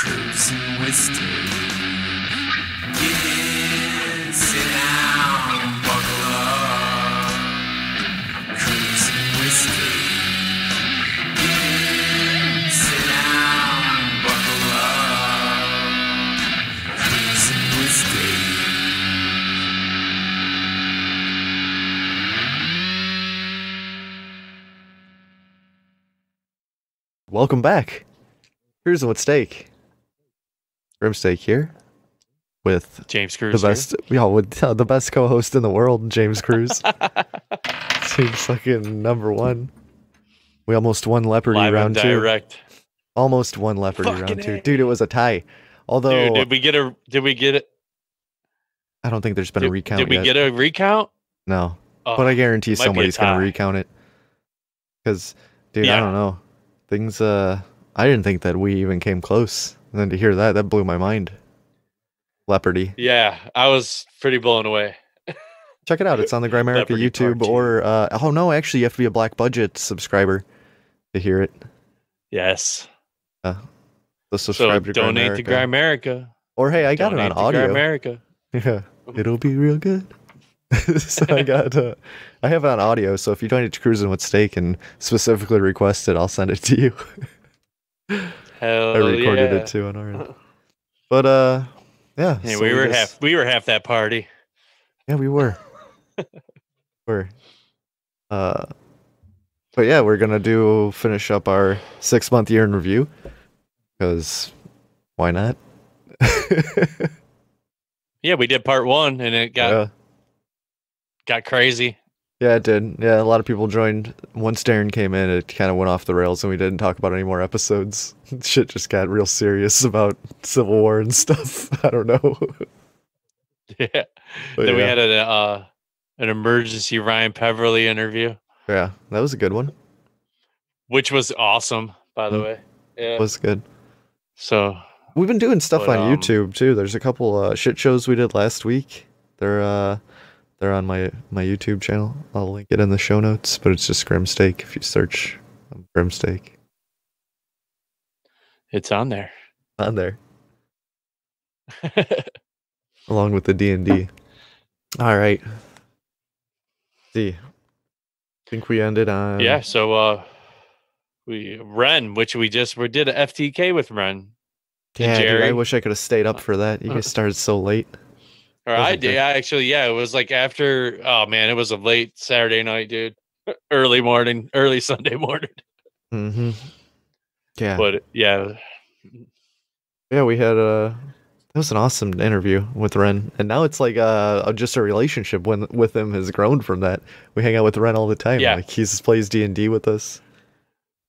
Cruising with Steve. Get in, sit down, buckle up. Cruising with Steve. Get in, sit down, buckle up. Cruising with Steve. Welcome back. Cruising with Steak. Grim Steak here with James Cruz. the best, the best co-host in the world, James Cruz. Seems fucking number one. We almost won Leopardy Live round and two. direct. Almost won Leopardy Fucking round two. A. Dude, it was a tie. Although Dude, did we get it? I don't think there's been a recount Did we yet. get a recount? No. Oh, But I guarantee might be a somebody's gonna tie. recount it. Because, dude, I Yeah. don't know. Things I didn't think that we even came close. And then to hear that blew my mind. Leopardy. Yeah, I was pretty blown away. Check it out. It's on the Grimerica Leopardy YouTube Part 2. or oh no, actually you have to be a Black Budget subscriber to hear it. Yes. So So subscribe to donate to Grimerica. Grimerica. Or hey, I got it Donate on to audio. Grimerica. Yeah, it'll be real good. So I got I have it on audio, so if you donate to Cruising with Steak and specifically request it, I'll send it to you. Hell I recorded yeah. it too on our end. But yeah. Hey, so we were just- half that party. Yeah, we were. But yeah, we're gonna finish up our 6-month year in review. Because why not? Yeah, we did part 1 and it got crazy. Yeah, it did. Yeah, a lot of people joined. Once Darren came in, it kind of went off the rails and we didn't talk about any more episodes. Shit just got real serious about Civil War and stuff. I don't know. Yeah. But Then we yeah. had an emergency Ryan Peverly interview, Yeah, that was a good one. which was awesome, by the Mm. way. Yeah. It was good. So We've been doing stuff But, on YouTube too. There's a couple shit shows we did last week. They're on my YouTube channel. I'll link it in the show notes, but it's just Grim Steak if you search Grim Steak it's on there. on there, along with the D&D. All right. See. I think we ended on Yeah, so Wren, which we did a FTK with Wren. Yeah, dude, Jerry. I wish I could have stayed up for that. You guys started so late. Or Wasn't I did. good. Actually, yeah, it was like after. Oh man, it was a late Saturday night, dude. Early Sunday morning. Mm-hmm. Yeah. But yeah, Yeah, we had it was an awesome interview with Ren, and now it's like just a relationship with him has grown from that. We hang out with Ren all the time. Yeah. Like he plays D&D with us.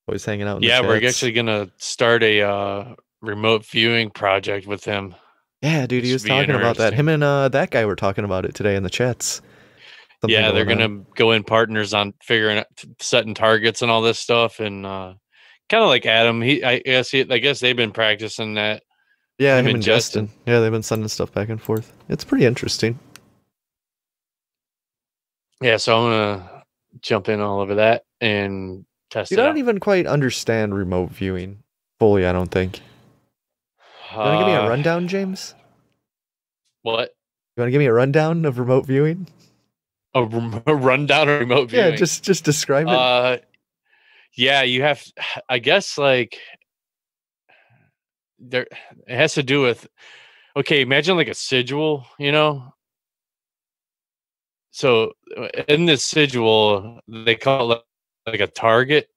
Always hanging out in yeah, the we're chats. actually gonna start a remote viewing project with him. Yeah, dude, he Should was be talking about that. interesting. Him and that guy were talking about it today in the chats. Something Yeah, they're going on. gonna go in partners on figuring out setting targets and all this stuff, and kind of like Adam. I guess they've been practicing that. Yeah, him him and and Justin. Yeah, they've been sending stuff back and forth. It's pretty interesting. Yeah, so I'm gonna jump in all over that and test Dude, it I out. don't even quite understand remote viewing fully, I don't think. You want to give me a rundown, James? What? You want to give me a rundown of remote viewing? A rundown of remote viewing? Yeah, just describe it. Yeah, you have. I guess like there. It has to do with. Okay, imagine like a sigil, you know. So in this sigil, they call it like a target.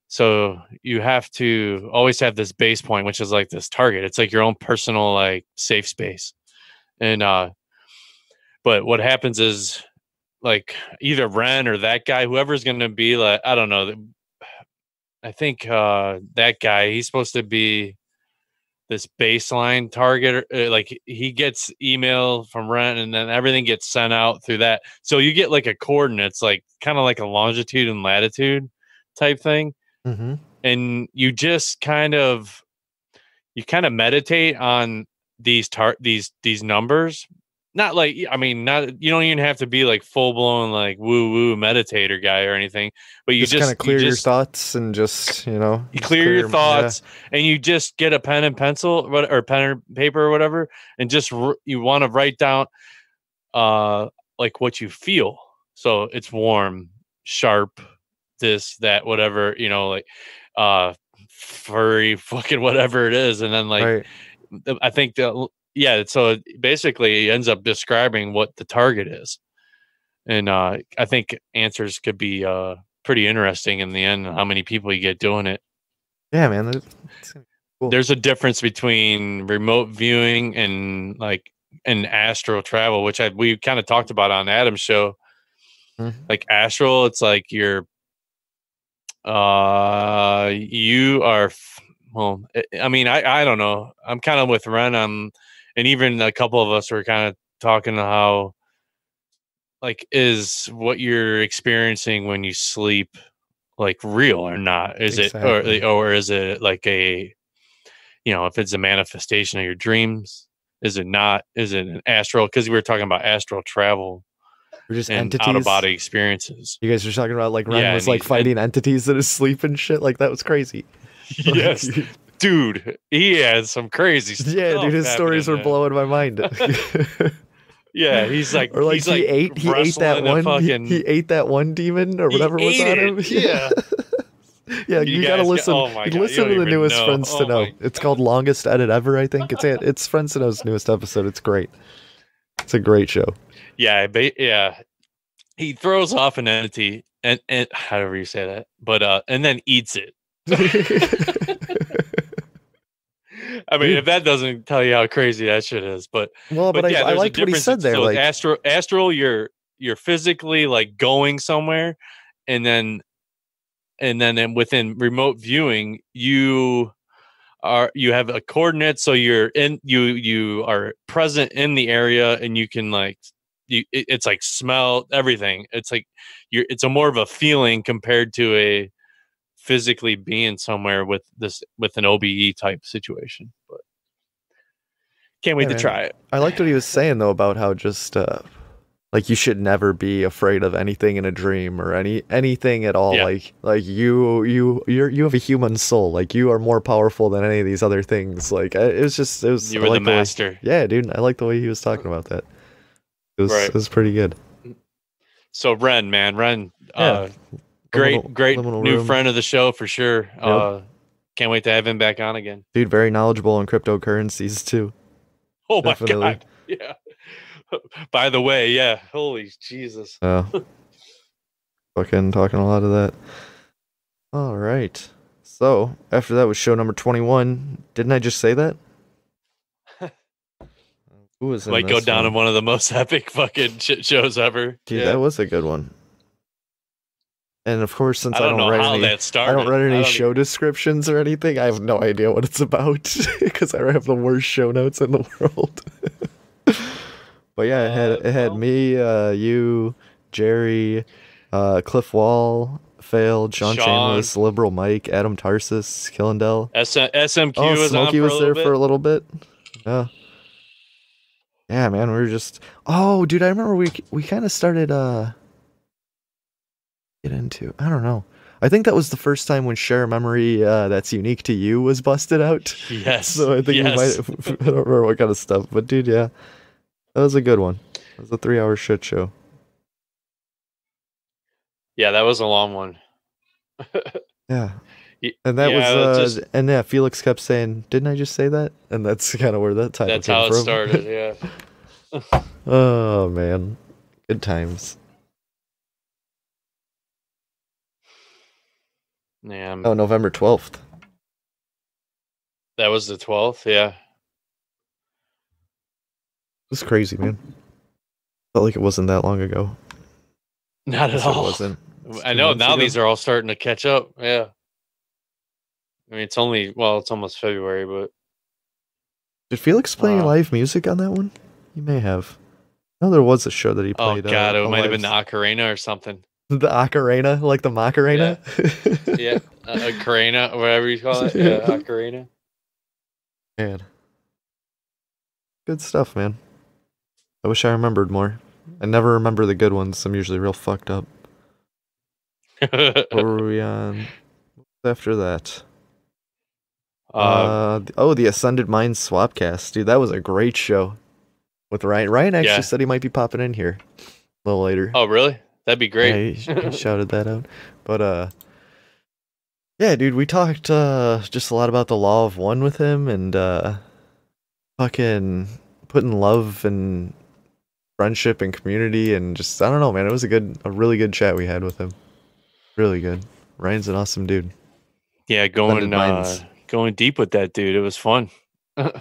So you have to always have this base point, which is like this target. It's like your own personal like safe space. And but what happens is like either Wren or that guy, whoever's going to be like, I don't know. I think that guy, he's supposed to be this baseline target. Like he gets email from Wren and then everything gets sent out through that. So you get like a coordinates, like kind of like a longitude and latitude type thing. Mm-hmm. And you just kind of meditate on these numbers, not like, I mean, not, you don't even have to be like full blown like woo woo meditator guy or anything, but you Just kind of clear your thoughts and just, you know, you just clear your thoughts, and you just get a pen and pencil or pen or paper or whatever, and just you want to write down like what you feel. So it's warm, sharp, this, that, whatever, you know, like furry, fucking whatever it is, and then like Right. I think that, yeah, so it basically ends up describing what the target is, and I think answers could be pretty interesting in the end. How many people you get doing it? Yeah, man. It's cool. There's a difference between remote viewing and like and astral travel, which we kind of talked about on Adam's show. Mm-hmm. Like astral, it's like you're you are well, I mean, I don't know. I'm kind of with Wren on, and even a couple of us were kind of talking to how, like, is what you're experiencing when you sleep like real or not? Is Exactly. it, or is it like a, you know, if it's a manifestation of your dreams? Is it not? Is it an astral? Because we were talking about astral travel We're just and entities. out of body experiences. You guys were talking about like Wren Yeah, was and like fighting entities in his sleep and shit. Like that was crazy. Yes, dude, he had some crazy stuff. Yeah, dude, his stories were there. blowing my mind. Yeah, he's like, or like he's he like ate that one. Fucking, he ate that one demon or whatever was on him. Yeah. Yeah, you gotta listen. Oh my God, listen to the newest know. Friends to Know. It's called Longest Edit Ever, I think. It's Friends to Know's newest episode. It's great. It's a great show. Yeah, yeah. He throws off an entity and however you say that, but and then eats it. I mean, if that doesn't tell you how crazy that shit is, but yeah, I liked what he said there. So like astral, you're physically like going somewhere, and then within remote viewing, you have a coordinate, so you're in you are present in the area, and you can like it's like smell everything. It's like it's a more of a feeling compared to a physically being somewhere with an OBE type situation. But can't wait to try it. I liked what he was saying though about how just like you should never be afraid of anything in a dream or anything at all. Yeah. Like you have a human soul. Like you are more powerful than any of these other things. Like it was you were the master. Yeah, dude, I like the way he was talking about that. It was pretty good. So Wren, yeah. Great new friend of the show for sure. Yep. Can't wait to have him back on again. Dude, very knowledgeable in cryptocurrencies too. Oh Definitely. My God. Yeah. By the way, yeah. Holy Jesus. Fucking talking a lot of that. All right. So after that was show number 21. Didn't I just say that? Who was in Might go down in one of the most epic fucking shit shows ever. Dude, that was a good one. And of course, since I don't write any show descriptions or anything, I have no idea what it's about because I have the worst show notes in the world. But yeah, it had me, you, Jerry, Cliff Wall, Fail, Sean Chambliss, Liberal Mike, Adam Tarsus, Killendell. SMQ was Smokey was there for a little bit. Yeah. Yeah, man, we were just... Oh, dude, I remember we kind of started... get into... I don't know. I think that was the first time when Share a Memory That's Unique to You was busted out. Yes. So I think we might... I don't remember what kind of stuff, but dude, yeah. That was a good one. It was a 3-hour shit show. Yeah, that was a long one. Yeah. And that was... and yeah, Felix kept saying, didn't I just say that? And that's kind of where that title came from. That's how it started, yeah. Oh, man. Good times. Yeah. Oh, November 12th. That was the 12th, yeah. It was crazy, man. Felt like it wasn't that long ago. Not at all. It wasn't. I know now these are all starting to catch up. Yeah. I mean, it's almost February, but did Felix play live music on that one? He may have. No, there was a show that he played. Oh God, it might have been the Ocarina or something. The Ocarina, like the Macarena. Yeah, Ocarina, whatever you call it. Yeah, Ocarina. Man, good stuff, man. I wish I remembered more. I never remember the good ones. I'm usually real fucked up. What were we on after that? The Ascended Minds Swapcast. Dude, that was a great show with Ryan. Ryan actually said he might be popping in here a little later. Oh, really? That'd be great. Yeah, he shouted that out. But, yeah, dude, we talked just a lot about the Law of One with him and fucking putting love and friendship and community and just, I don't know, man. It was a really good chat we had with him. Really good. Ryan's an awesome dude. Yeah, going deep with that dude. It was fun. Dude,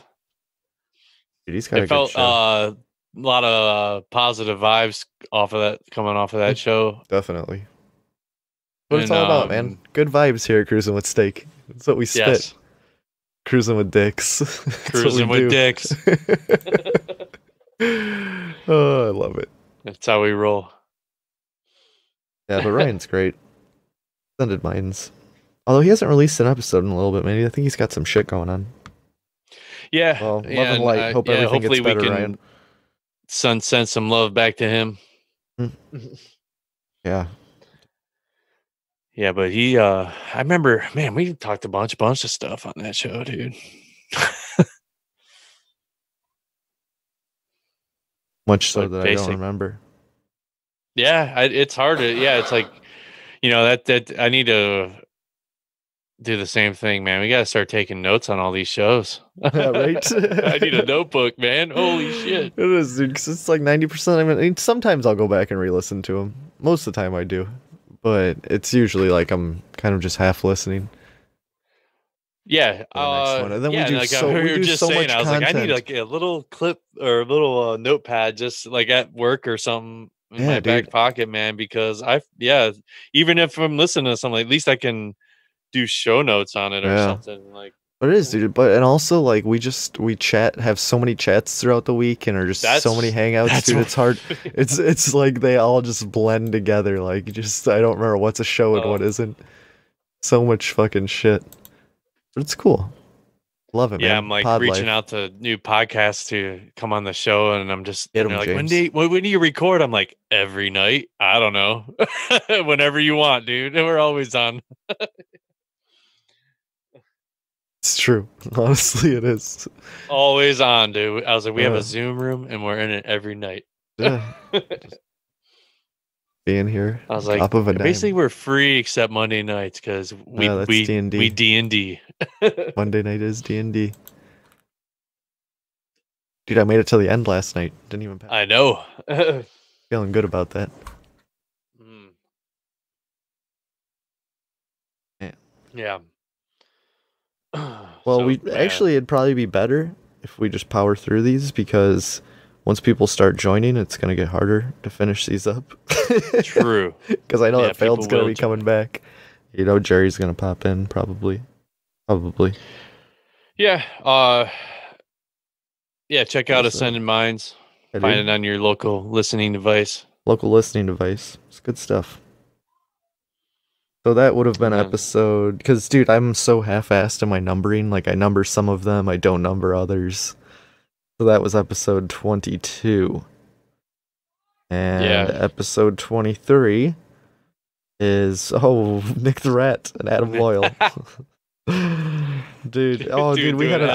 he's got a good show. A lot of positive vibes coming off of that show. Definitely. What it's all about, man. Good vibes here at Cruising with Steak. That's what we spit. Yes. Cruising with dicks. Cruising with dicks. Oh, I love it. That's how we roll. Yeah, but Ryan's great. Ascended Minds. Although he hasn't released an episode in a little bit, maybe. I think he's got some shit going on. Yeah. Well, love and light. Hope everything gets better, Ryan. Send some love back to him. Yeah. Yeah, but he I remember, man, we talked a bunch of stuff on that show, dude. Much so that I don't remember. Yeah, it's hard to it's like, that I need to do the same thing, man. We got to start taking notes on all these shows. Yeah, right? I need a notebook, man. Holy shit. It is, dude, because it's like 90%. I mean, sometimes I'll go back and re-listen to them. Most of the time I do. But it's usually like I'm kind of just half listening. Yeah. And then we do like so, we do so much I was content. like, I need like a little clip or a little notepad just like at work or something in my back pocket, man, because even if I'm listening to something, at least I can do show notes on it or something like. But it is, dude. And also like we chat, have so many chats throughout the week, and are just so many hangouts, dude. It's hard. it's like they all just blend together. Like I don't remember what's a show and what isn't. So much fucking shit. But it's cool. Love it, man. Yeah, I'm like reaching out to new podcasts to come on the show, and I'm just like, when do you record? I'm like, every night. I don't know. Whenever you want, dude. We're always on. It's true. Honestly, it is. Always on, dude. I was like, we have a Zoom room, and we're in it every night. Yeah. Being here. I was like, basically, we're free except Monday nights because we D&D. Monday night is D&D. Dude, I made it till the end last night. Didn't even pass. I know. Feeling good about that. Yeah. Well, it'd probably be better if we just power through these, because once people start joining, it's going to get harder to finish these up. True. Because I know that Failed's going to be coming back. Jerry's going to pop in, probably. Yeah. Check out Ascended Minds. Find it on your local listening device. It's good stuff. So that would have been episode, because dude, I'm so half-assed in my numbering. Like I number some of them, I don't number others. So that was episode 22. And episode 23 is Nick the Rat and Adam Loyal. Dude, we had an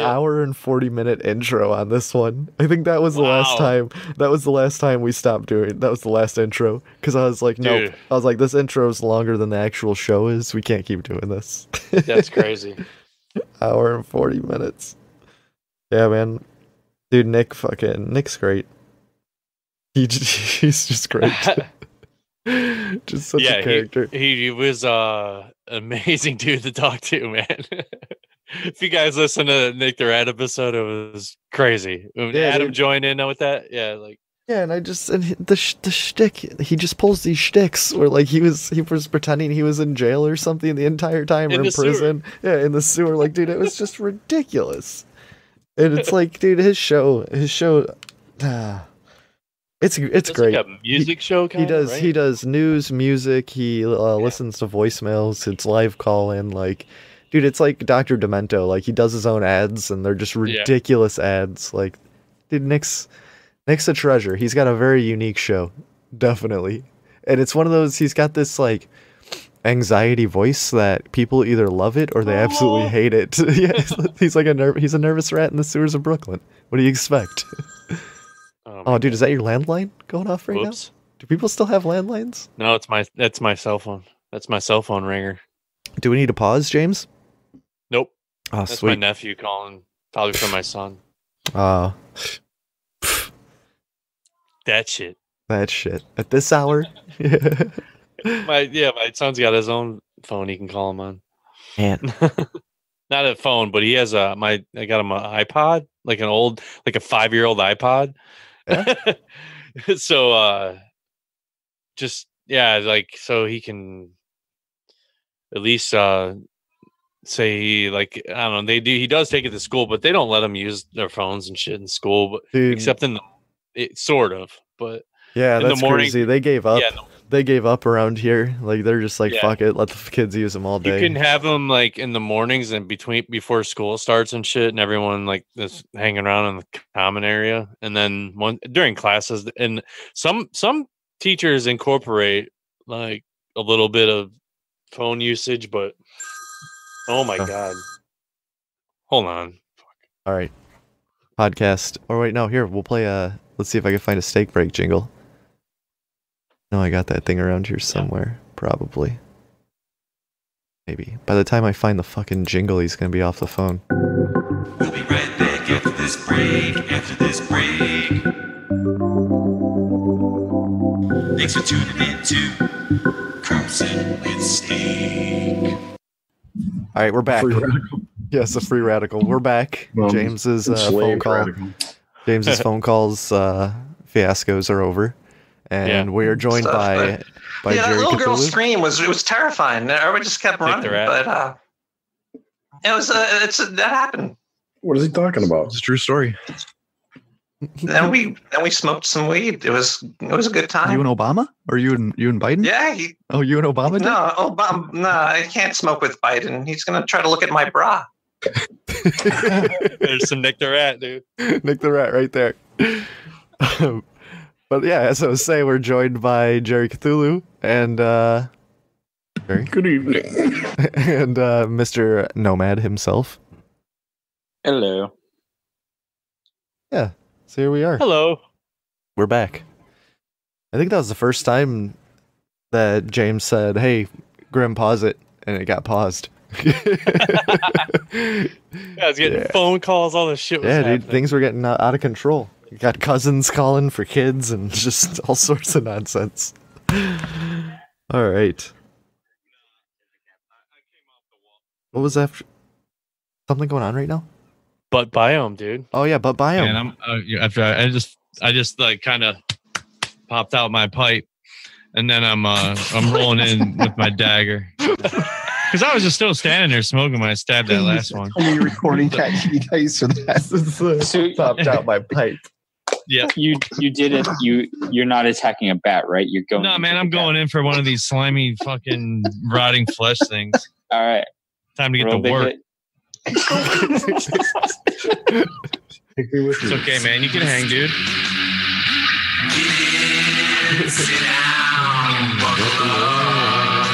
hour and 40-minute intro on this one. I think that was the last time. That was the last time we stopped doing. That was the last intro, because I was like, nope. I was like, this intro is longer than the actual show is. We can't keep doing this. That's crazy. Hour and 40 minutes. Yeah, man. Dude, Nick's great. He's just great. Just such a character. He was amazing dude to talk to, man. If you guys listen to Nick the Rat episode, it was crazy. Adam joined in with that. Yeah, and the shtick, he just pulls these shticks where like he was pretending he was in jail or something the entire time, or in prison. Sewer. Yeah, in the sewer. Like, dude, it was just ridiculous. And it's like, dude, his show. It's great. Like a music show. He does news, music. He listens to voicemails. It's live call in. Like, dude, it's like Dr. Demento. Like, he does his own ads, and they're just ridiculous ads. Like, dude, Nick's Nick's a treasure. He's got a very unique show, definitely, and it's one of those. He's got this like anxiety voice that people either love it or they absolutely hate it. Yeah, he's like he's a nervous rat in the sewers of Brooklyn. What do you expect? Oh, dude, is that your landline going off right now? Do people still have landlines? No, that's my cell phone. That's my cell phone ringer. Do we need to pause, James? Nope. Oh, that's sweet. My nephew calling, probably from my son. That shit. At this hour? My son's got his own phone he can call him on. Man. Not a phone, but he has I got him an iPod, like a 5-year-old iPod. Yeah. So so he can at least say he does take it to school, but they don't let them use their phones and shit in school, but except in sort of. But yeah, that's crazy. They gave up. Yeah, they gave up around here. Like they're just like, fuck it, let the kids use them all day. You can have them like in the mornings and before school starts and shit, and everyone like is hanging around in the common area, and then during classes. And some teachers incorporate like a little bit of phone usage, but oh my god, hold on. All right, podcast. Or wait, no, here we'll play let's see if I can find a steak break jingle. No, I got that thing around here somewhere. Probably. Maybe. By the time I find the fucking jingle, he's gonna be off the phone. We'll be right back after this break. Thanks for tuning in to Crimson with Steak. Alright, we're back. Yes, a free radical. We're back. James's phone call. Radical. James's phone calls fiascos are over. And we are joined by Jerry that little Cthulhu. girl's scream was terrifying. Everybody just kept running, but it was that happened. What is he talking about? It's a true story. Then we smoked some weed. It was a good time. You and Obama, or you and Biden? Yeah. You and Obama? Did? No, Obama. No, I can't smoke with Biden. He's gonna try to look at my bra. There's some Nick the Rat, dude. Nick the Rat, right there. But yeah, as I was saying, we're joined by Jerry Cthulhu and Jerry. Good evening. And Mr. Nomad himself. Hello. Yeah, so here we are. Hello. We're back. I think that was the first time that James said, "Hey, Grim, pause it," and it got paused. I was getting phone calls, all this shit was happening. Dude, things were getting out of control. You got cousins calling for kids and just all sorts of nonsense. All right. What was after? Something going on right now? Butt biome, dude. Oh yeah, butt biome. And I just like kind of popped out my pipe, and then I'm rolling in with my dagger. Because I was just still standing there smoking when I stabbed that last one. You're recording Cat Dice for that. So popped out my pipe. Yeah, you did it. You're not attacking a bat, right? You're going. No, man, I'm going in for one of these slimy, fucking rotting flesh things. All right, time to get to work. It's okay, man. You can hang, dude. Sit down, buckle up.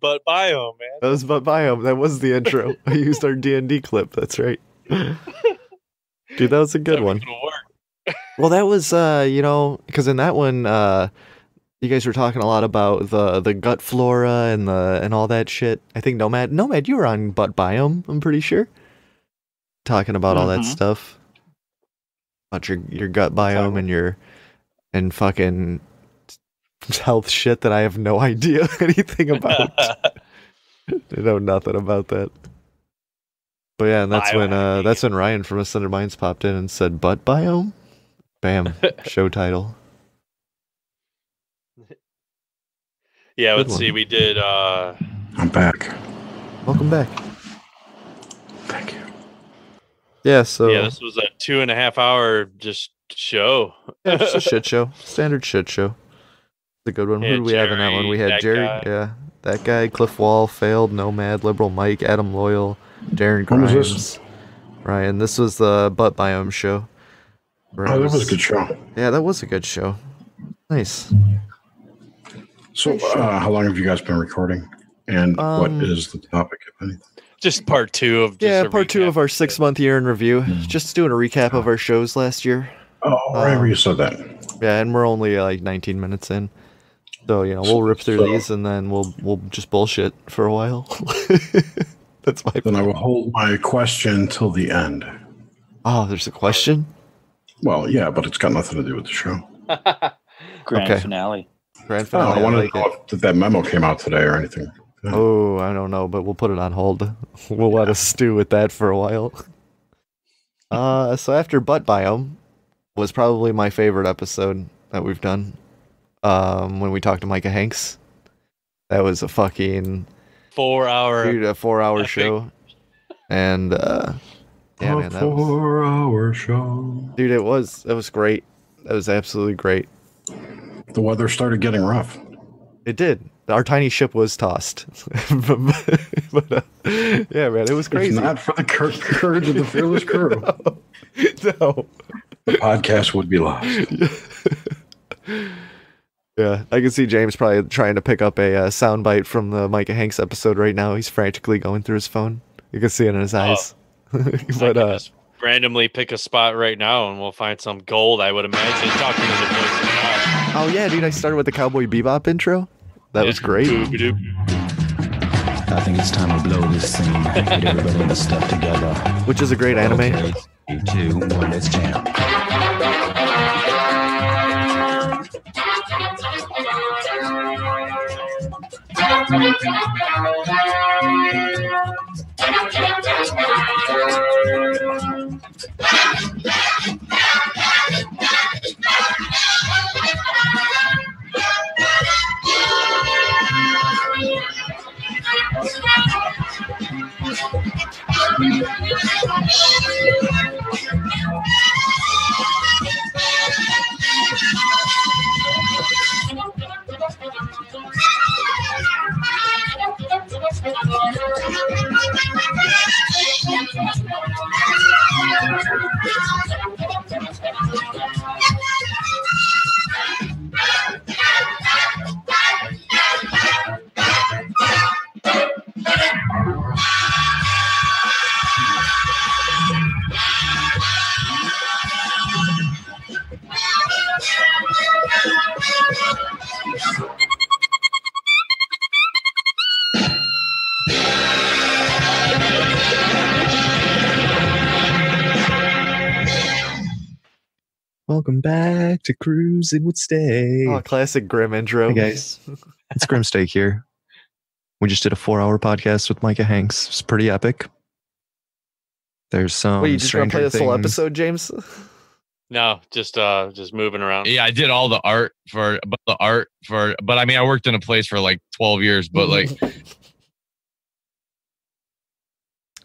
Butt biome, man. That was butt biome. That was the intro. I used our D&D clip. That's right. Dude, that was a good one. Well, that was, because in that one, you guys were talking a lot about the gut flora and all that shit. I think Nomad, you were on butt biome, I'm pretty sure. Talking about all that stuff. About your gut biome and fucking health shit that I have no idea anything about. I know nothing about that. But yeah, and that's when Ryan from Ascended Minds popped in and said butt biome. Bam. Show title. Yeah, let's see. We did I'm back. Welcome back. Thank you. Yeah, so this was a 2.5 hour just show. Yeah, just a shit show. Standard shit show. It's a good one. Who did we have in that one? We had Jerry, that guy, Cliff Wall, Failed, Nomad, Liberal Mike, Adam Loyal, Darren Grimes, Ryan. This was the butt biome show. Oh, that was a good show. Yeah, that was a good show. Nice. So, how long have you guys been recording? And what is the topic, if anything? Just part 2 of part 2 of our 6-month year in review. Just doing a recap of our shows last year. Oh, right, you said that. Yeah, and we're only like 19 minutes in. So, we'll rip through these and then we'll just bullshit for a while. That's my plan. Then I will hold my question till the end. Oh, there's a question? Well, yeah, but it's got nothing to do with the show. Grand finale. Grand finale. I wanted to know if that memo came out today or anything. Yeah. Oh, I don't know, but we'll put it on hold. We'll let us stew with that for a while. So after Butt Biome was probably my favorite episode that we've done. When we talked to Micah Hanks. That was a fucking 4-hour show. And yeah, man, that was 4-hour show. Dude, it was great. That was absolutely great. The weather started getting rough. It did. Our tiny ship was tossed. but yeah, man, it was crazy. If not for the courage of the fearless crew. No. The podcast would be lost. Yeah, I can see James probably trying to pick up a soundbite from the Micah Hanks episode right now. He's frantically going through his phone. You can see it in his eyes. But just randomly pick a spot right now and we'll find some gold, I would imagine, talking to the voice of God. Oh yeah, dude, I started with the Cowboy Bebop intro. That was great. I think it's time to blow this scene. Get everybody in the stuff together. Which is a great anime. Okay, 3, 2, 1, let's jam. Welcome back to Cruising with Steak. Oh, classic Grim intro. Hey guys, it's Grim Steak here. We just did a 4-hour podcast with Micah Hanks. It's pretty epic. There's some. Wait, you just gonna play this whole episode, James? No, just moving around. Yeah, I did all the art for, but I mean, I worked in a place for like 12 years, but like.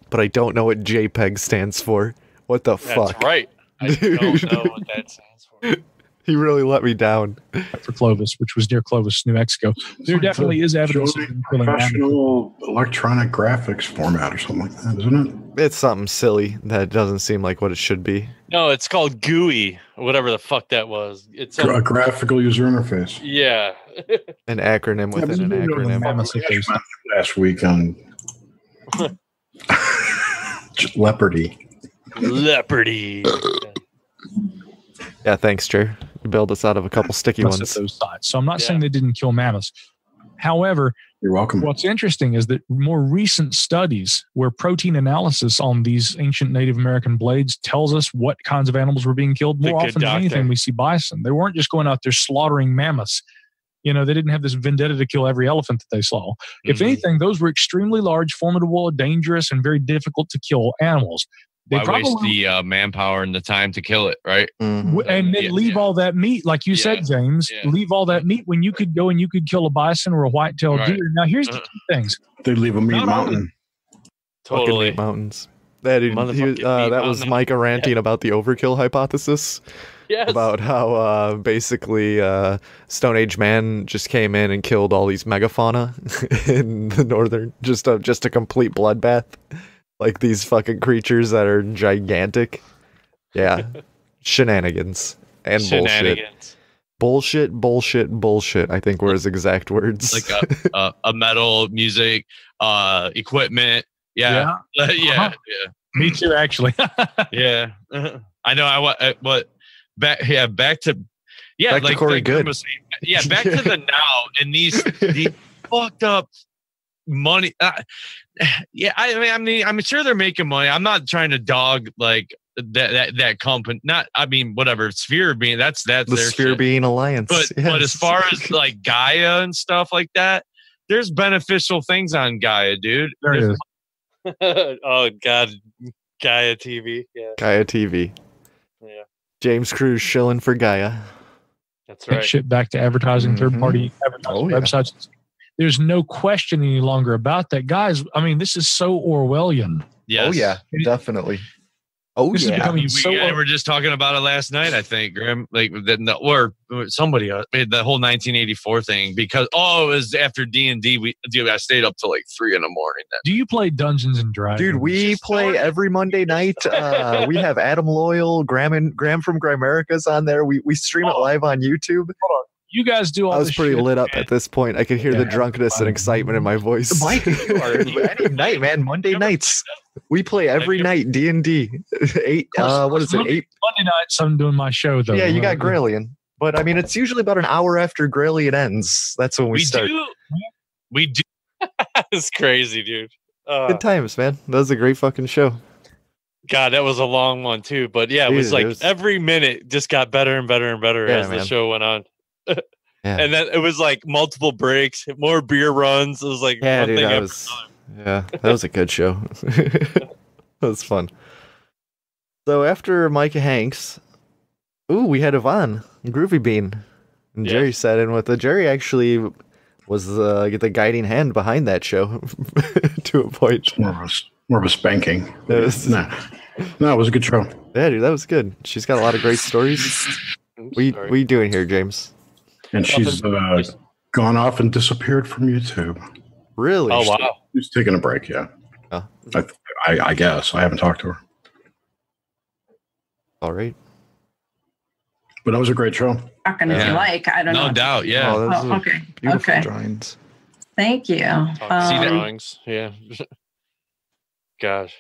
But I don't know what JPEG stands for. What the fuck? That's right. I don't know what that stands for. He really let me down. For Clovis, which was near Clovis, New Mexico. There definitely is evidence of professional electronic graphics format or something like that, isn't it? It's something silly that doesn't seem like what it should be. No, it's called GUI, whatever the fuck that was. It's a graphical user interface. Yeah. An acronym within an acronym. Last week on Leopardy. Yeah, thanks, Jer. You bailed us out of a couple sticky ones. Those sides. So I'm not saying they didn't kill mammoths. However, you're welcome. What's interesting is that more recent studies where protein analysis on these ancient Native American blades tells us what kinds of animals were being killed. More often than anything, we see bison. They weren't just going out there slaughtering mammoths. You know, they didn't have this vendetta to kill every elephant that they saw. If anything, those were extremely large, formidable, dangerous, and very difficult to kill animals. Why waste the manpower and the time to kill it, right? And then leave all that meat, like you said, James. Leave all that meat when you could go and you could kill a bison or a white-tailed deer. Now, here's the two things. They leave a meat mountain. Totally. Meat mountains. That was Micah ranting about the overkill hypothesis. Yes. About how basically Stone Age man just came in and killed all these megafauna in the northern, just a complete bloodbath. Like these fucking creatures that are gigantic. Yeah. shenanigans and bullshit. I think were his exact words. Like a metal music, equipment. Yeah. Yeah. Me too, actually. Yeah. I know. Back to Corey Good. Back to the now and these fucked up money. I mean, I'm sure they're making money. I'm not trying to dog like that company. Not, I mean, whatever. Sphere being that's the Sphere shit. Being Alliance. But as far as like Gaia and stuff like that, there's beneficial things on Gaia, dude. There is. Oh God, Gaia TV. Yeah. Gaia TV. Yeah. James Cruz shilling for Gaia. That's right. Shit back to advertising, third-party advertising websites. There's no question any longer about that, guys. I mean, this is so Orwellian. Yes. Oh yeah, definitely. Oh this is becoming we were just talking about it last night, I think, Graham. Like or somebody made the whole 1984 thing because it was after D&D. I stayed up till like 3 a.m. then. Do you play Dungeons and Dragons? Dude, we play every Monday night. We have Adam Loyal, Graham from Grimerica's on there. We stream it live on YouTube. You guys do all I was this pretty shit, lit up man. at this point. I could hear the drunkenness and excitement in my voice. Mike, you are any night, man. Monday nights. We play every night D&D. 8 what is it? 8 Monday nights I'm doing my show though. Yeah, you got Grailian. But I mean it's usually about an hour after Grailian ends. That's when we start. We do. It's crazy, dude. Good times, man. That was a great fucking show. God, that was a long one too. But yeah, it was like every minute just got better and better and better as the show went on. And then it was like multiple breaks, more beer runs. It was like one thing after another. That was a good show. That was fun. So after Micah Hanks, we had Yvonne, Groovy Bean. And Jerry sat in with it. Jerry actually was the guiding hand behind that show to a point. More of a spanking. No, it was a good show. Yeah, dude, that was good. She's got a lot of great stories. What are you doing here, James? And she's gone off and disappeared from YouTube. Really? Oh, wow. She's taking a break, yeah. Oh. I guess. I haven't talked to her. All right. But that was a great show. If you like, I don't know. No doubt, yeah. Okay. Beautiful drawings. Thank you. See drawings, yeah. Gosh.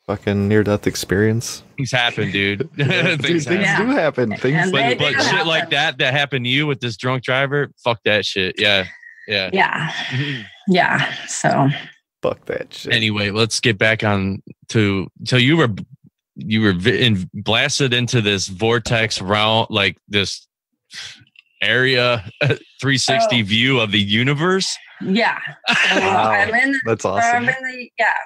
Fucking near-death experience. Things happen, dude. Things do happen. Things, but shit like that happened to you with this drunk driver. Fuck that shit. Yeah. So fuck that shit. Anyway, let's get back on to you were blasted into this vortex round, like this area 360 view of the universe. Yeah. So wow. That's awesome.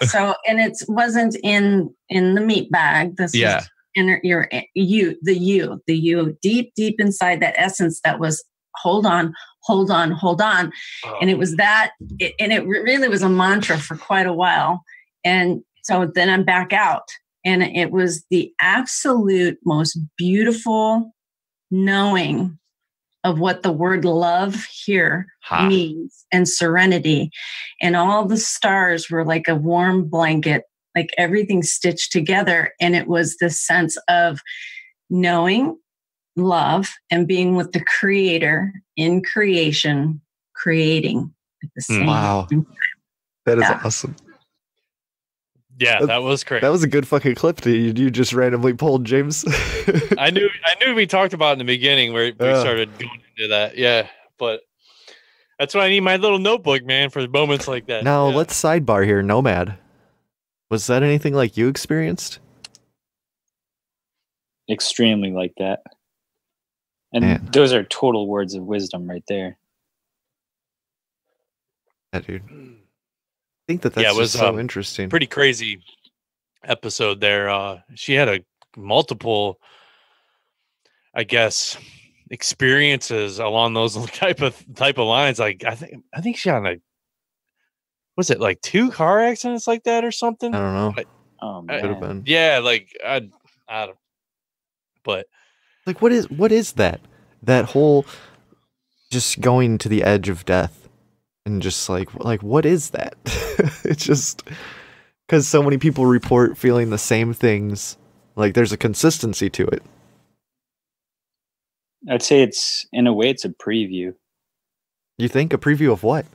So, and it wasn't in the meat bag. This is in the you deep inside that essence that was hold on. Oh. And it was that, and it really was a mantra for quite a while. And so then I'm back out, and it was the absolute most beautiful knowing of what the word love here means, and serenity. And all the stars were like a warm blanket, like everything stitched together. And it was this sense of knowing, love, and being with the creator in creation, creating at the same time. That is awesome. Yeah, that was great. That was a good fucking clip that you just randomly pulled, James. I knew we talked about in the beginning where we started going into that. Yeah, but that's why I need my little notebook, man, for moments like that. Now, let's sidebar here. Nomad. Was that anything like you experienced? Extremely like that. And those are total words of wisdom right there. Yeah, dude. I think that's it was so interesting. Pretty crazy episode there. She had multiple, I guess, experiences along those type of lines. Like I think she had was it like 2 car accidents like that or something? I don't know. Could have been. Yeah, like I don't. But like, what is that? That whole just going to the edge of death. And just like what is that? It's just because so many people report feeling the same things Like there's a consistency to it. I'd say in a way, it's a preview. You think a preview of what?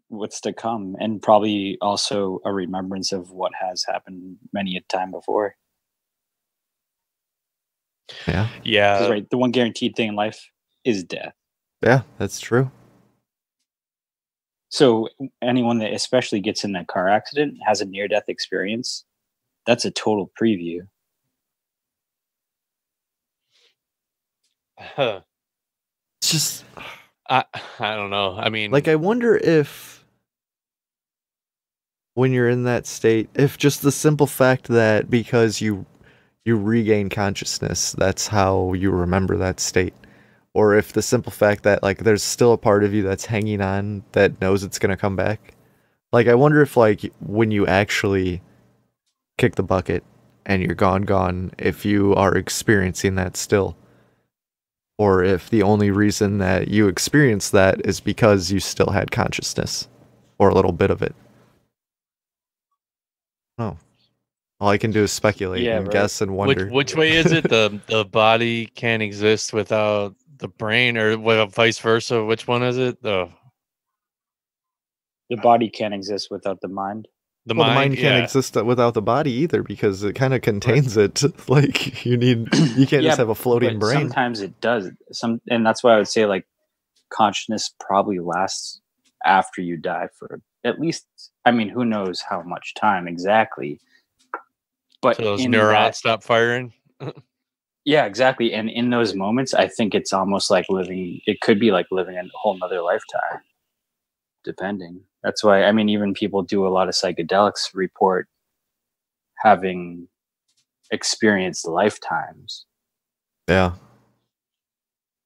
What's to come, and probably also a remembrance of what has happened many a time before. Yeah. Yeah. Right. The one guaranteed thing in life is death. Yeah, that's true. So anyone that especially gets in a car accident, has a near-death experience, that's a total preview. Huh. It's just, I don't know. I mean, like, I wonder if when you're in that state, if just the simple fact that because you regain consciousness, that's how you remember that state. Or if the simple fact that, like, there's still a part of you that's hanging on that knows it's going to come back. Like, I wonder if, like, when you actually kick the bucket and you're gone, if you are experiencing that still. Or if the only reason that you experience that is because you still had consciousness. Or a little bit of it. Oh. All I can do is speculate and guess and wonder. Which way is it? The body can't exist without the brain, or vice versa? Which one is it? The body can't exist without the mind. The mind can't exist without the body either, because it kind of contains it. Like you can't just have a floating brain. Sometimes it does. And that's why I would say like consciousness probably lasts after you die for at least. I mean, who knows how much time exactly? But so those neurons stop firing. Yeah, exactly. And in those moments, I think it's almost like living. It could be like living a whole nother lifetime, depending. That's why, I mean, even people do a lot of psychedelics report having experienced lifetimes. Yeah.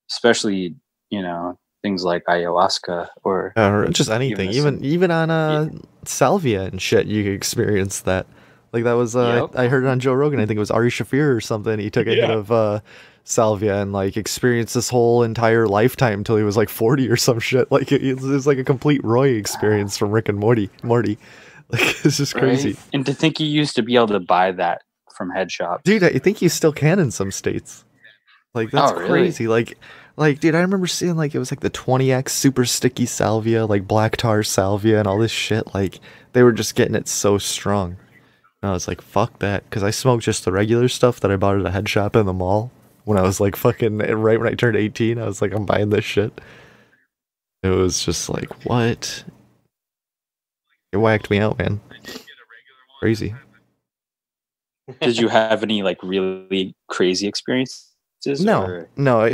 Especially, things like ayahuasca or just anything. Even on salvia and shit, you can experience that. Like that was, I heard it on Joe Rogan. I think it was Ari Shaffir or something. He took a hit of salvia and like experienced this whole entire lifetime till he was like 40 or some shit. Like it was like a complete Roy experience from Rick and Morty. Like it's just crazy. Right? And to think you used to be able to buy that from head shops, dude. I think you still can in some states. Like that's crazy. Like dude, I remember seeing like it was like the 20x super sticky salvia, like black tar salvia, and all this shit. Like they were just getting it so strong. And I was like, fuck that, because I smoked just the regular stuff that I bought at a head shop in the mall when I was like fucking right when I turned 18. I was like, I'm buying this shit. It was just like, what? It whacked me out, man. Crazy. Did you have any like really crazy experiences? No,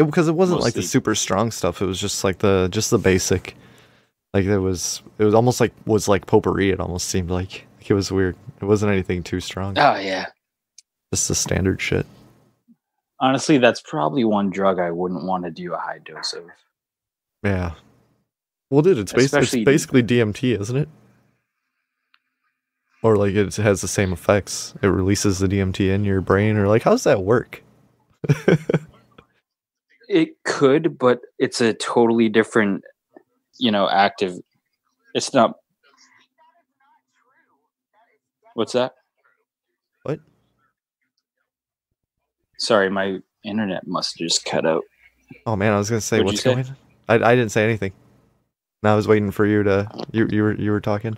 because it wasn't like the super strong stuff. It was just like the basic. Like it was almost like potpourri. It almost seemed like it was weird. It wasn't anything too strong. Oh yeah, just the standard shit. Honestly, that's probably one drug I wouldn't want to do a high dose of. Yeah. Well, dude, it's basically DMT, isn't it? Or like it has the same effects. It releases the DMT in your brain, or like, how does that work? It could, but it's a totally different, active. It's not. What's that? What? Sorry, my internet must have just cut out. Oh man, I was gonna say, what's going on? I didn't say anything. No, I was waiting for you to. You were talking,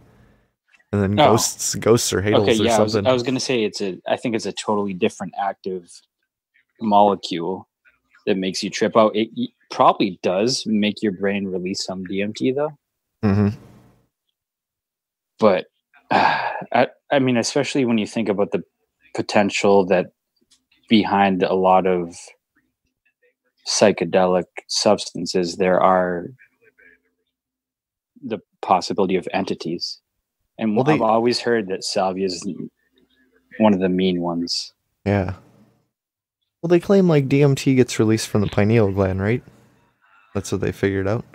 and then ghosts or hadals or something. I was gonna say I think it's a totally different active molecule that makes you trip out. It probably does make your brain release some DMT though. Mm-hmm. But I mean, especially when you think about the potential that behind a lot of psychedelic substances, there are the possibility of entities. And I've always heard that salvia is one of the mean ones. Yeah. Well, they claim like DMT gets released from the pineal gland, right? That's what they figured out.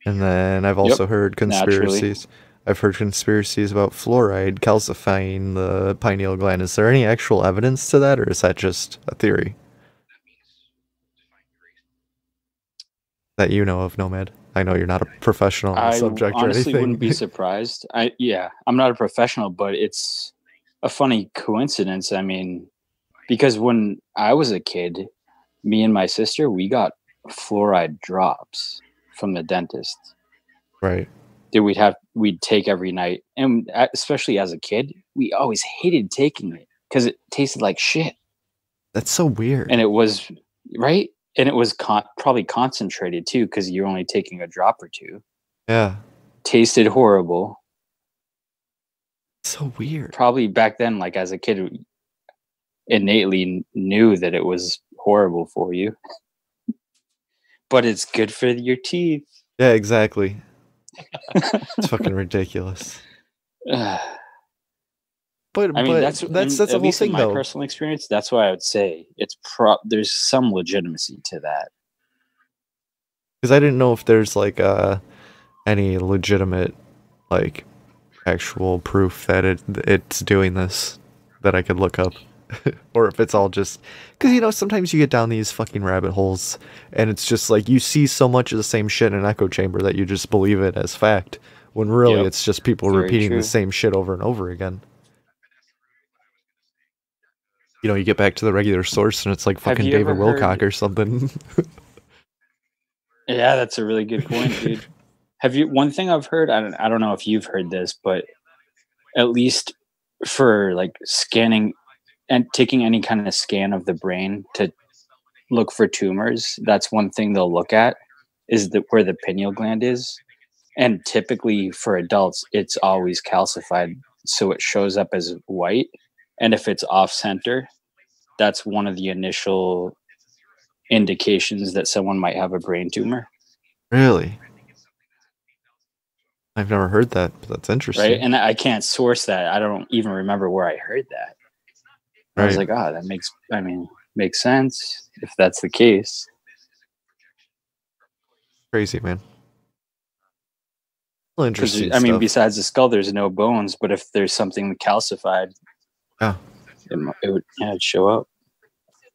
And then I've also heard conspiracies. Naturally. I've heard conspiracies about fluoride calcifying the pineal gland. Is there any actual evidence to that, or is that just a theory that you know of, Nomad? I know you're not a professional on the subject or anything. I honestly wouldn't be surprised. I'm not a professional, but it's a funny coincidence. I mean, because when I was a kid, me and my sister, we got fluoride drops from the dentist. Right. That we'd take every night. And especially as a kid, we always hated taking it because it tasted like shit. That's so weird. And it was, right? And it was probably concentrated too, because you're only taking a drop or two. Yeah. Tasted horrible. So weird. Probably back then, like as a kid, innately knew that it was horrible for you. But it's good for your teeth. Yeah, exactly. It's fucking ridiculous. But I mean, that's the whole thing, in my personal experience, that's why I would say it's there's some legitimacy to that. Because I didn't know if there's like any legitimate, like, actual proof that it's doing this that I could look up, or if it's all just because sometimes you get down these fucking rabbit holes and it's just like you see so much of the same shit in an echo chamber that you just believe it as fact when really it's just people repeating the same shit over and over again. You get back to the regular source and it's like fucking David Wilcock or something. Yeah, that's a really good point, dude. One thing I've heard, I don't know if you've heard this, but at least for like scanning and taking any kind of scan of the brain to look for tumors, that's one thing they'll look at is where the pineal gland is. And typically for adults, it's always calcified. So it shows up as white. And if it's off center, that's one of the initial indications that someone might have a brain tumor. Really? I've never heard that, but that's interesting. Right? And I can't source that. I don't even remember where I heard that. Right. I was like, that makes sense if that's the case. Crazy, man. Well, interesting. I mean, besides the skull, there's no bones, but if there's something calcified, it'd show up.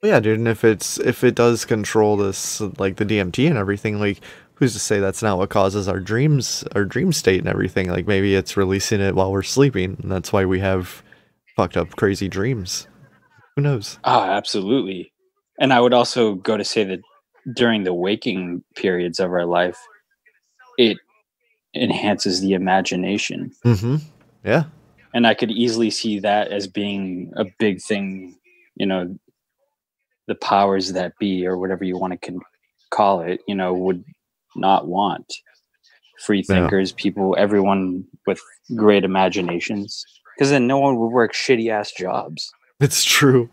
Well, yeah, dude, and if it does control this, like the DMT and everything, like who's to say that's not what causes our dream state and everything? Like maybe it's releasing it while we're sleeping, and that's why we have fucked up crazy dreams. Who knows? Oh, absolutely. And I would also go to say that during the waking periods of our life, it enhances the imagination. Mm-hmm. Yeah. And I could easily see that as being a big thing, the powers that be, or whatever you want to call it, would not want. Free thinkers, people, everyone with great imaginations. Because then no one would work shitty ass jobs. It's true.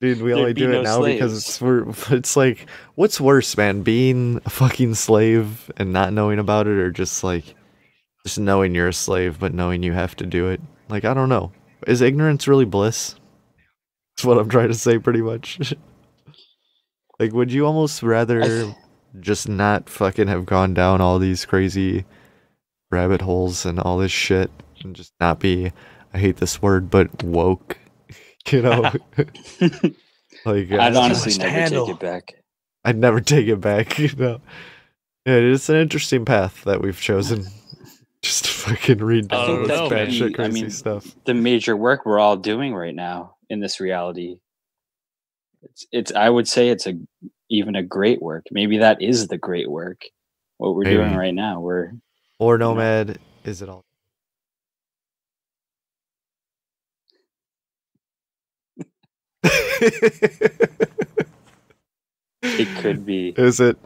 Dude, we only do it now slaves. Because it's like, what's worse, man? Being a fucking slave and not knowing about it, or just knowing you're a slave but knowing you have to do it? Like, I don't know. Is ignorance really bliss? That's what I'm trying to say, pretty much. Like, would you almost rather just not fucking have gone down all these crazy rabbit holes and all this shit and just not be, I hate this word, but woke? Like, I'd honestly never take it back. I'd never take it back, Yeah, it's an interesting path that we've chosen. Just to fucking read down this bad shit crazy stuff. The major work we're all doing right now in this reality. It's I would say it's even a great work. Maybe that is the great work. What we're doing right now. Or Nomad, is it all? It could be. Is it?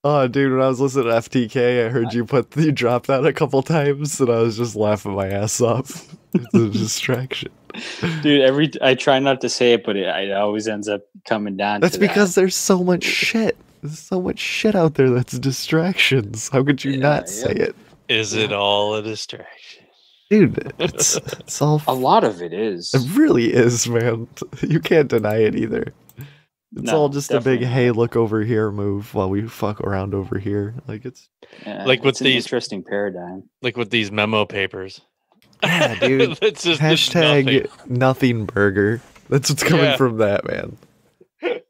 Oh, dude, when I was listening to FTK, I heard you drop that a couple times, and I was just laughing my ass off. It's a distraction. Dude, I try not to say it, but it always ends up coming down to that. That's because there's so much shit. There's so much shit out there that's distractions. How could you not say it? Is it all a distraction? Dude, it's all... A lot of it is. It really is, man. You can't deny it either. It's all just a big, hey, look over here move while we fuck around over here. Like, it's... like with these... interesting paradigm. Like with these memo papers. Yeah, dude. It's just hashtag nothing burger. That's what's coming from that, man.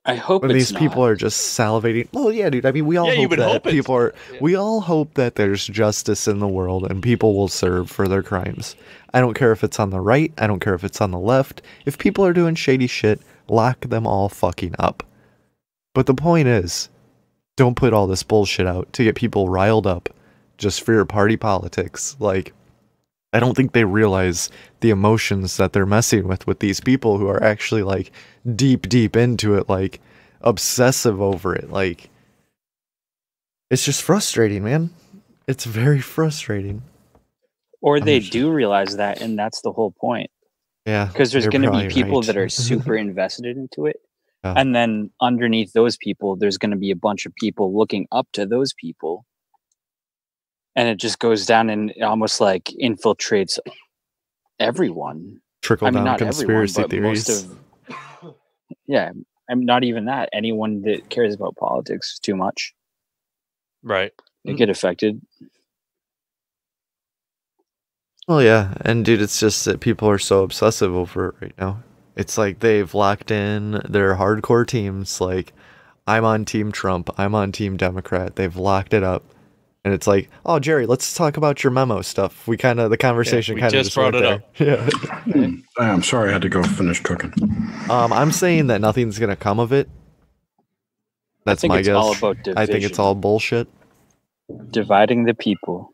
I hope when these people are just salivating. Well, yeah, dude. I mean, we all hope that people are. We all hope that there's justice in the world and people will serve for their crimes. I don't care if it's on the right. I don't care if it's on the left. If people are doing shady shit, lock them all fucking up. But the point is, don't put all this bullshit out to get people riled up just for your party politics. Like, I don't think they realize the emotions that they're messing with these people who are actually like deep into it, like obsessive over it. Like, it's just frustrating, man. It's very frustrating. Or they do realize that, and that's the whole point. Yeah. Because there's going to be people that are super invested into it. Yeah. And then underneath those people, there's going to be a bunch of people looking up to those people. And it just goes down and almost like infiltrates everyone. Trickle down conspiracy theories. Yeah, I'm not even that. Anyone that cares about politics too much, right? They get affected. Well, yeah, and dude, it's just that people are so obsessive over it right now. It's like they've locked in their hardcore teams. Like, I'm on Team Trump. I'm on Team Democrat. They've locked it up. And it's like, oh, Jerry, let's talk about your memo stuff. The conversation kind of just brought it up. Yeah. I'm sorry, I had to go finish cooking. I'm saying that nothing's gonna come of it. That's my guess. All about division. I think it's all bullshit. Dividing the people.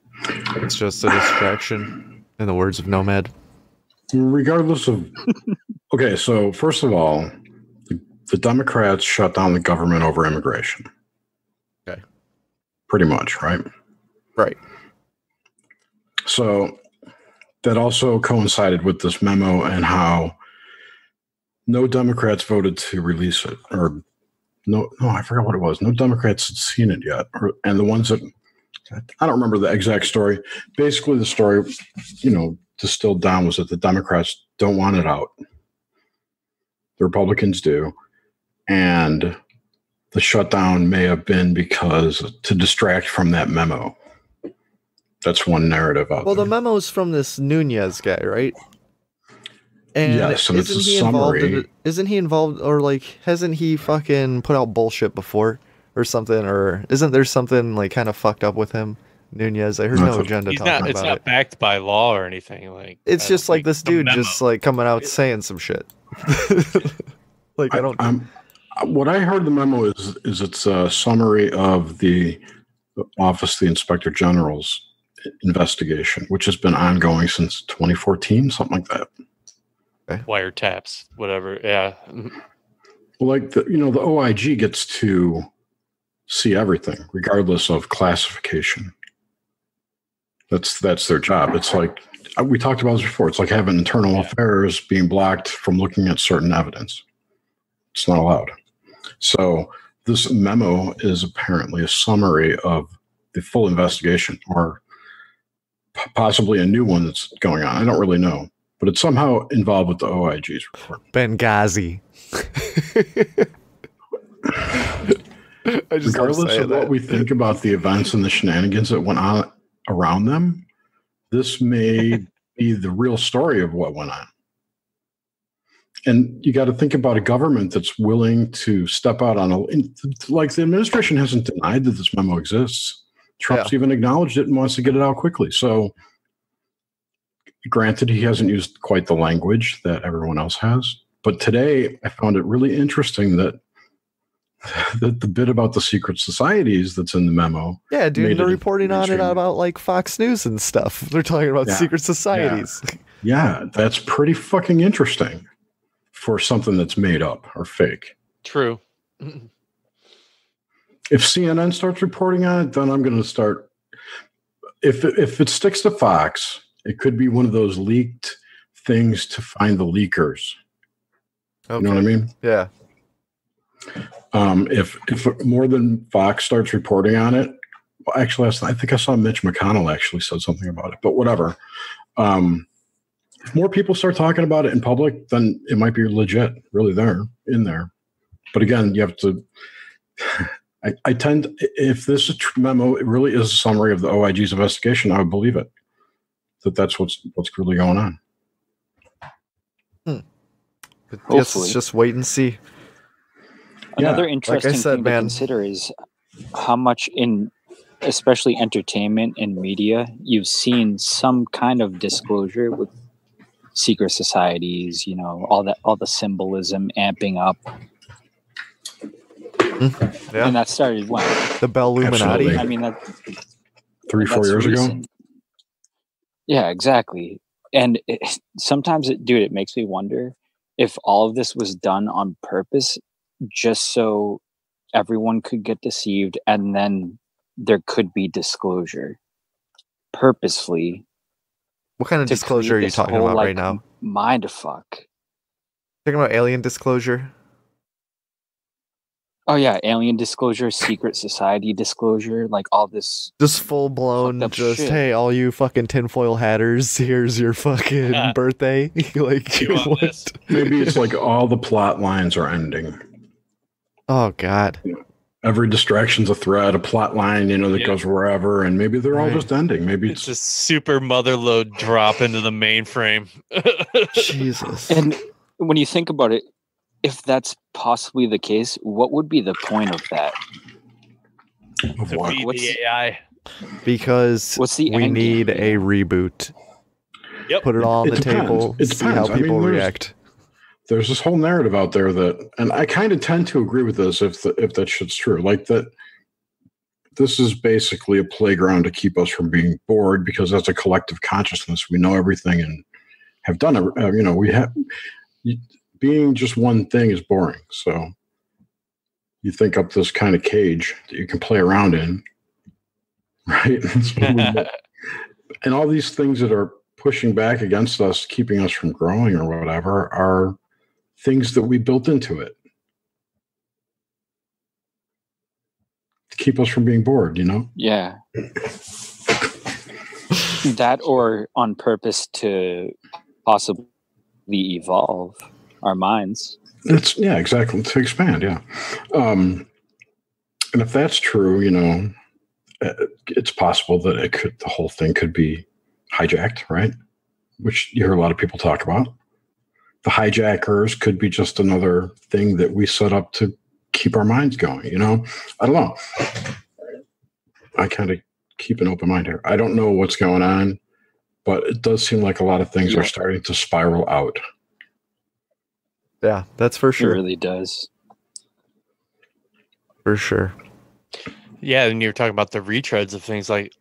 It's just a distraction, in the words of Nomad. Regardless of, okay, so first of all, the Democrats shut down the government over immigration. Okay. Pretty much, right? Right. So that also coincided with this memo and how no Democrats voted to release it, or no, I forgot what it was. No Democrats had seen it yet, and the ones that I don't remember the exact story. Basically, the story, distilled down was that the Democrats don't want it out. The Republicans do, and the shutdown may have been because to distract from that memo. That's one narrative out there. The memo is from this Nunez guy, right? And yes, and it's a summary. Isn't he involved, or like, hasn't he fucking put out bullshit before or something? Or isn't there something like kind of fucked up with him, Nunez? I heard no agenda talking about it. It's not backed by law or anything. Like, it's just like this dude just like coming out saying some shit. Like, I don't. What I heard the memo is it's a summary of the Office of the Inspector General's investigation, which has been ongoing since 2014, something like that. Okay. Wiretaps, whatever. Yeah. Like the OIG gets to see everything, regardless of classification. That's their job. It's like we talked about this before. It's like having internal affairs being blocked from looking at certain evidence. It's not allowed. So this memo is apparently a summary of the full investigation, or possibly a new one that's going on. I don't really know, but it's somehow involved with the OIG's report. Benghazi. Regardless of what we think about the events and the shenanigans that went on around them, this may be the real story of what went on. And you got to think about a government that's willing to step out on like the administration hasn't denied that this memo exists. Trump's even acknowledged it and wants to get it out quickly. So granted, he hasn't used quite the language that everyone else has. But today I found it really interesting that the bit about the secret societies that's in the memo. Yeah, dude, they're reporting on it about like Fox News and stuff. They're talking about secret societies. Yeah, that's pretty fucking interesting for something that's made up or fake. True. If CNN starts reporting on it, then I'm going to start. If it sticks to Fox, it could be one of those leaked things to find the leakers. Okay. You know what I mean? Yeah. If more than Fox starts reporting on it, well, actually, I think I saw Mitch McConnell actually said something about it, but whatever. If more people start talking about it in public, then it might be legit, really in there. But again, you have to. I tend, if this memo it really is a summary of the OIG's investigation, I would believe it. That's what's really going on. Yes, just wait and see. Another interesting thing to consider is how much in, especially entertainment and media, you've seen some kind of disclosure with secret societies, all the symbolism amping up. Yeah. And that started when? The Belluminati. I mean, that 3-4 years ago. Yeah, exactly. And sometimes it makes me wonder if all of this was done on purpose, just so everyone could get deceived, and then there could be disclosure purposefully. What kind of disclosure are you talking about right now? Mind fuck. Talking about alien disclosure? Oh yeah, alien disclosure, secret society disclosure, like all this. Just full blown, just shit. Hey, all you fucking tinfoil hatters, here's your fucking birthday. Like, what? Maybe it's like all the plot lines are ending. Oh God. Every distraction's a thread, a plot line, that goes wherever, and maybe they're all just ending. Maybe it's a super motherload drop into the mainframe. Jesus. And when you think about it, if that's possibly the case, what would be the point of that? Of what? What's the AI? Because we need a reboot. Yep. Put it all on the table. See how people react. There's this whole narrative out there that, and I kind of tend to agree with this if that shit's true. Like that, this is basically a playground to keep us from being bored, because as a collective consciousness, we know everything and have done it. We have. Being just one thing is boring. So you think up this kind of cage that you can play around in, right? And all these things that are pushing back against us, keeping us from growing or whatever, are things that we built into it to keep us from being bored, Yeah. That, or on purpose to possibly evolve our minds. Exactly, to expand. And if that's true, it's possible that the whole thing could be hijacked, right? Which you hear a lot of people talk about. The hijackers could be just another thing that we set up to keep our minds going. I don't know. I kind of keep an open mind here. I don't know what's going on, but it does seem like a lot of things are starting to spiral out. Yeah, that's for sure. It really does. For sure. Yeah, and you were talking about the retreads of things like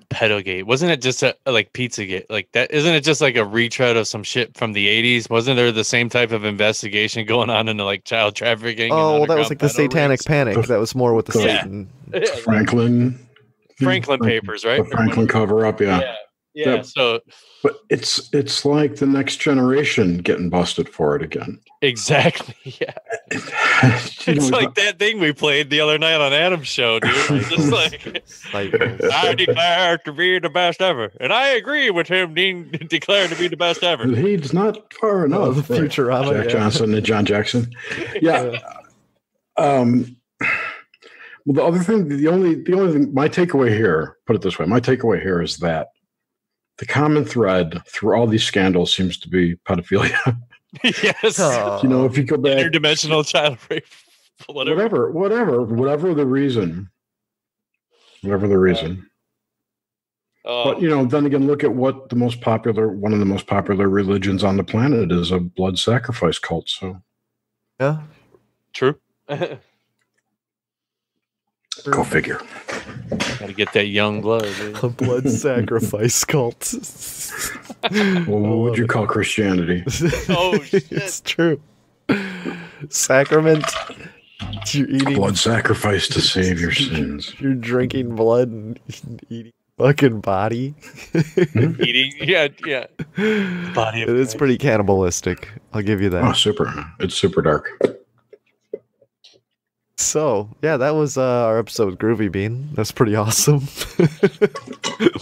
Pedogate. Wasn't it just like Pizzagate? Like that, isn't it just like a retread of some shit from the 80s? Wasn't there the same type of investigation going on into like child trafficking? Oh, well, that was like the Satanic Panic. That was more with the Satan. Franklin papers, right? The Franklin cover up, yeah. But it's like the next generation getting busted for it again. Exactly. Yeah. It's like that thing we played the other night on Adam's show, dude. Just like I declare to be the best ever, and I agree with him being declared to be the best ever. He's not far enough. The Futurama, Jack Johnson and John Jackson. Yeah. Well, the other thing, the only thing, my takeaway here, put it this way, my takeaway here is that the common thread through all these scandals seems to be pedophilia. Yes. If you go back, interdimensional child rape, whatever the reason. But then again, look at what one of the most popular religions on the planet is, a blood sacrifice cult. So, yeah, true. Go figure. Gotta get that young blood. Dude. A blood sacrifice cult. Well, what would you call Christianity? Oh, shit. It's true. Sacrament. You're eating blood sacrifice to save your sins. You're drinking blood and eating fucking body. Eating, yeah. Body. It is pretty cannibalistic. I'll give you that. Oh, super! It's super dark. So, yeah, that was our episode with Groovy Bean. That's pretty awesome.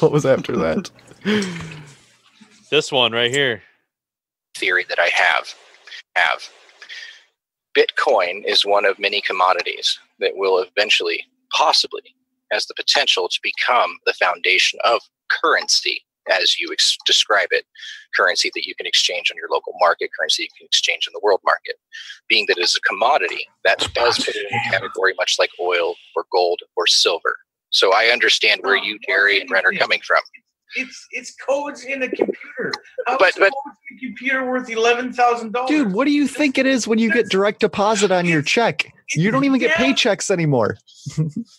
What was after that? This one right here. Theory that I have. Bitcoin is one of many commodities that will eventually, possibly, has the potential to become the foundation of currency. as you describe it, currency that you can exchange on your local market, currency you can exchange in the world market. Being that it is a commodity, that does put it in a category much like oil or gold or silver. So I understand where you, Jerry, and Wren are coming from. It's codes in a computer. How is a computer worth $11,000? Dude, what do you think it is when you get direct deposit on your check? You don't even get paychecks anymore.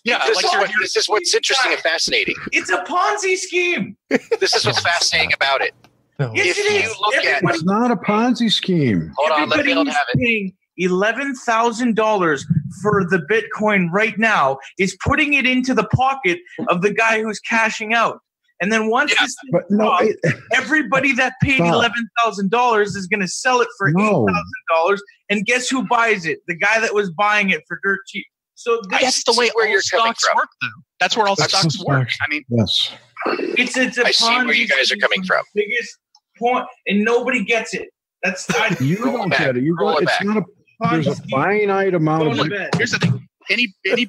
Yeah, this is what's interesting and fascinating. It's a Ponzi scheme. This is what's fascinating about it. No. Yes, if you look at it's not a Ponzi scheme. Hold on, let me have it. $11,000 for the Bitcoin right now is putting it into the pocket of the guy who's cashing out. And then once this drops, everybody that paid $11,000 is going to sell it for $8,000. And guess who buys it? The guy that was buying it for dirt cheap. So that's the way all stocks work, though. That's where all stocks work. I mean, yes. It's a I see where you guys are coming from. Biggest point, and nobody gets it. That's you don't get it. It's not a. There's a finite amount of. Here's the thing. Any he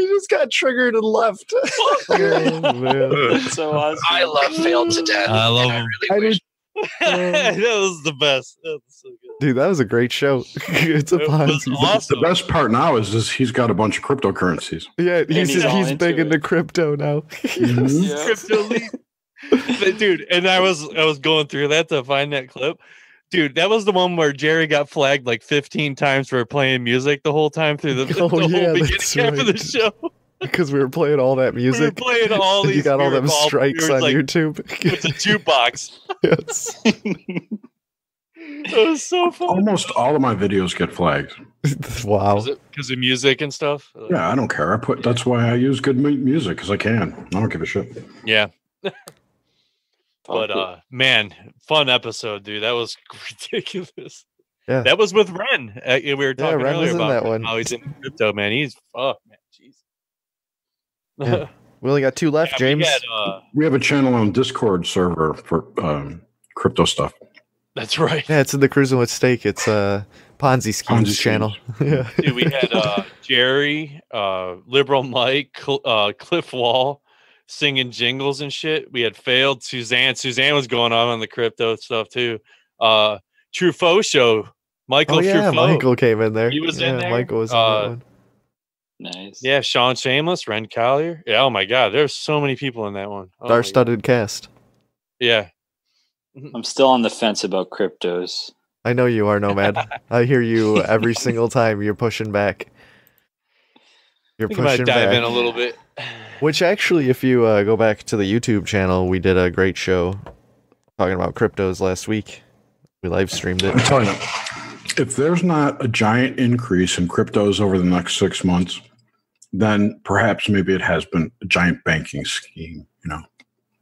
just got triggered and left. Oh, man. So awesome. I love failed to death. I love him. That was the best. That was so good. Dude, that was a great show. It's a Ponzi. Awesome. The best part now is he's got a bunch of cryptocurrencies. Yeah, he's big into crypto now. Crypto league. Dude, and I was going through that to find that clip. Dude, that was the one where Jerry got flagged like 15 times for playing music the whole time through the whole beginning half of the show. Because we were playing all that music. We were playing all these. You got all them strikes on YouTube. It's a jukebox. Yes. That was so fun. Almost all of my videos get flagged. Wow. Is it because of music and stuff? Yeah, I don't care. That's why I use good music, because I can. I don't give a shit. Yeah. But man, fun episode, dude. That was ridiculous. Yeah, that was with Wren. We were talking earlier about that one. How he's in crypto, man. He's man, jeez. Yeah. We only got 2 left, James. We have a channel on Discord server for crypto stuff. That's right. Yeah, it's in the Cruising with Steak. It's Ponzi Schemes channel. Yeah, dude, we had Jerry, Liberal Mike, Cliff Wall. Singing jingles and shit. We had failed Suzanne. Suzanne was going on the crypto stuff too. Truffaut show. Michael Truffaut. Michael came in there. He was in there. Michael was in that one. Nice. Yeah, Sean Shameless, Wren Collier. Yeah, oh my god, there's so many people in that one. Star-studded cast. Yeah. I'm still on the fence about cryptos. I know you are, Nomad. I hear you every single time you're pushing back. You're pushing back. Dive in a little bit. Which actually, if you go back to the YouTube channel, we did a great show talking about cryptos last week. We live streamed it. I'm telling you, if there's not a giant increase in cryptos over the next 6 months, then perhaps maybe it has been a giant banking scheme,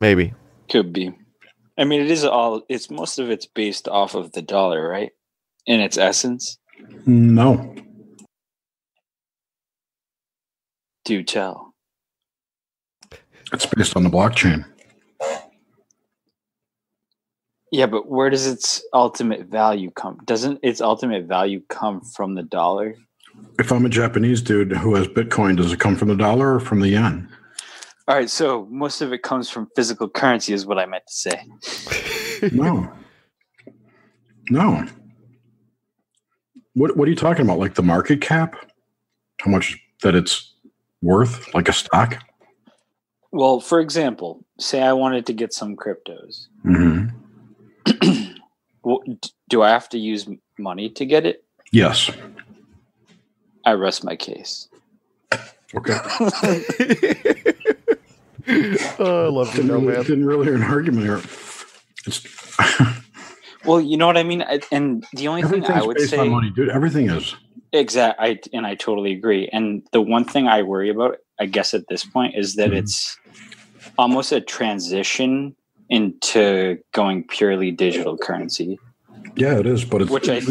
Maybe. Could be. I mean, it's most of it's based off of the dollar, right? In its essence? No. Do tell. It's based on the blockchain. Yeah, but where does its ultimate value come? Doesn't its ultimate value come from the dollar? If I'm a Japanese dude who has Bitcoin, does it come from the dollar or from the yen? All right, so most of it comes from physical currency is what I meant to say. No. What are you talking about? Like the market cap? How much that it's worth, like a stock? Well, for example, say I wanted to get some cryptos. Mm-hmm. Well, do I have to use money to get it? Yes. I rest my case. Okay. Oh, I love you, man. Didn't really hear an argument here. Well, you know what I mean? And the only thing I would based say... on money, dude. Everything is. Exactly. And I totally agree. And the one thing I worry about, I guess at this point, is that it's almost a transition into going purely digital currency. Yeah, it is, but it's okay.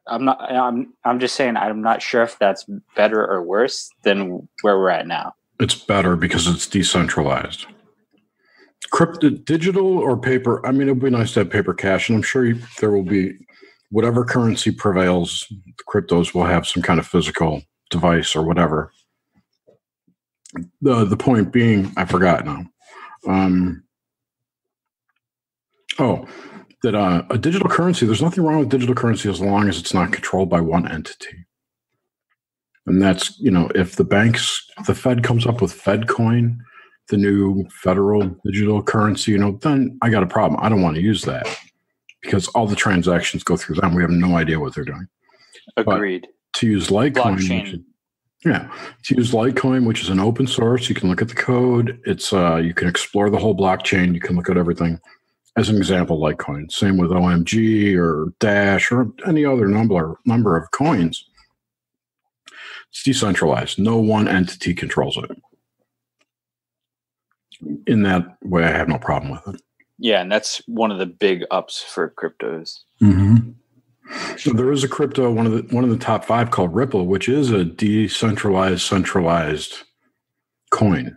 I'm just saying I'm not sure if that's better or worse than where we're at now. It's better because it's decentralized. Digital or paper. I mean, it would be nice to have paper cash, and I'm sure there will be whatever currency prevails. The cryptos will have some kind of physical device or whatever. The point being, I forgot now. That a digital currency, there's nothing wrong with digital currency as long as it's not controlled by one entity. And that's, if the Fed comes up with FedCoin, the new federal digital currency, then I got a problem. I don't want to use that because all the transactions go through them. We have no idea what they're doing. Agreed. But to use Litecoin, to use Litecoin, which is an open source, you can look at the code. It's you can explore the whole blockchain. You can look at everything. As an example, Litecoin. Same with OMG or Dash or any other number of coins. It's decentralized. No one entity controls it. In that way, I have no problem with it. Yeah, and that's one of the big ups for cryptos. Mm-hmm. So there is a crypto, one of the top 5 called Ripple, which is a decentralized, centralized coin.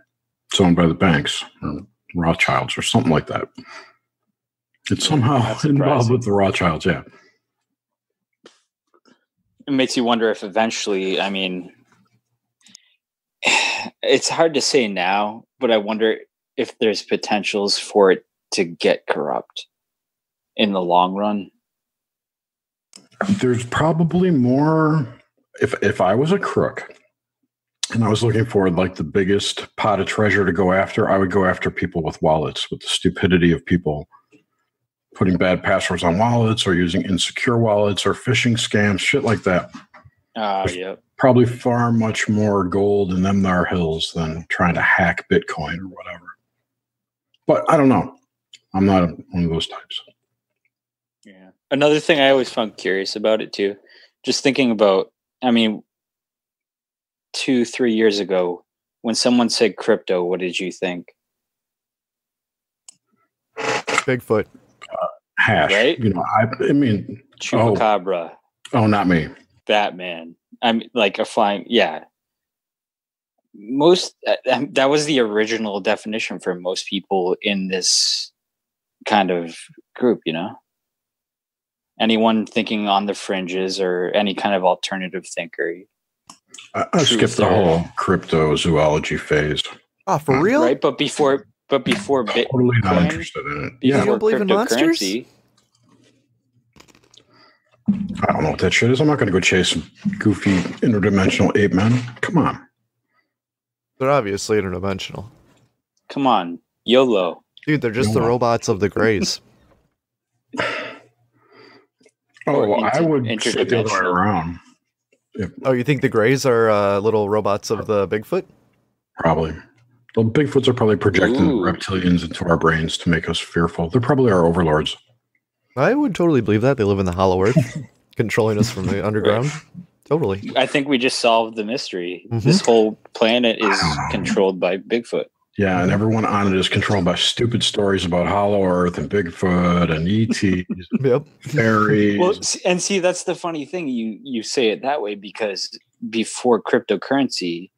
It's owned by the banks or Rothschilds or something like that. It's somehow involved with the Rothschilds, yeah. It makes you wonder if eventually, it's hard to say now, but I wonder if there's potentials for it to get corrupt in the long run. There's probably more. If I was a crook and I was looking for like the biggest pot of treasure to go after, I would go after people with wallets, with the stupidity of people putting bad passwords on wallets or using insecure wallets or phishing scams, shit like that. Yep. Probably far much more gold in them there hills than trying to hack Bitcoin or whatever. But I don't know. I'm not one of those types. Yeah. Another thing I always found curious about it too, just thinking about, 2-3 years ago, when someone said crypto, what did you think? Bigfoot. Hash. Right? Chupacabra. Oh, not me. Batman. A flying, yeah. Most, that was the original definition for most people in this kind of group, Anyone thinking on the fringes or any kind of alternative thinker. I skipped the whole cryptozoology phase. Oh, for real? Right, but before Bitcoin, totally not interested in it. You don't believe in monsters? I don't know what that shit is. I'm not going to go chase some goofy interdimensional ape men. Come on. They're obviously interdimensional. Come on. YOLO. Dude, they're just the robots of the Greys. I would say the other way around. Oh, you think the Greys are little robots of the Bigfoot? Probably. The Bigfoots are probably projecting reptilians into our brains to make us fearful. They're probably our overlords. I would totally believe that. They live in the Hollow Earth, controlling us from the underground. Totally. I think we just solved the mystery. Mm-hmm. This whole planet is controlled by Bigfoot. Yeah, and everyone on it is controlled by stupid stories about Hollow Earth and Bigfoot and ET. Yep. Fairies. Well, and see, that's the funny thing. You say it that way because before cryptocurrency,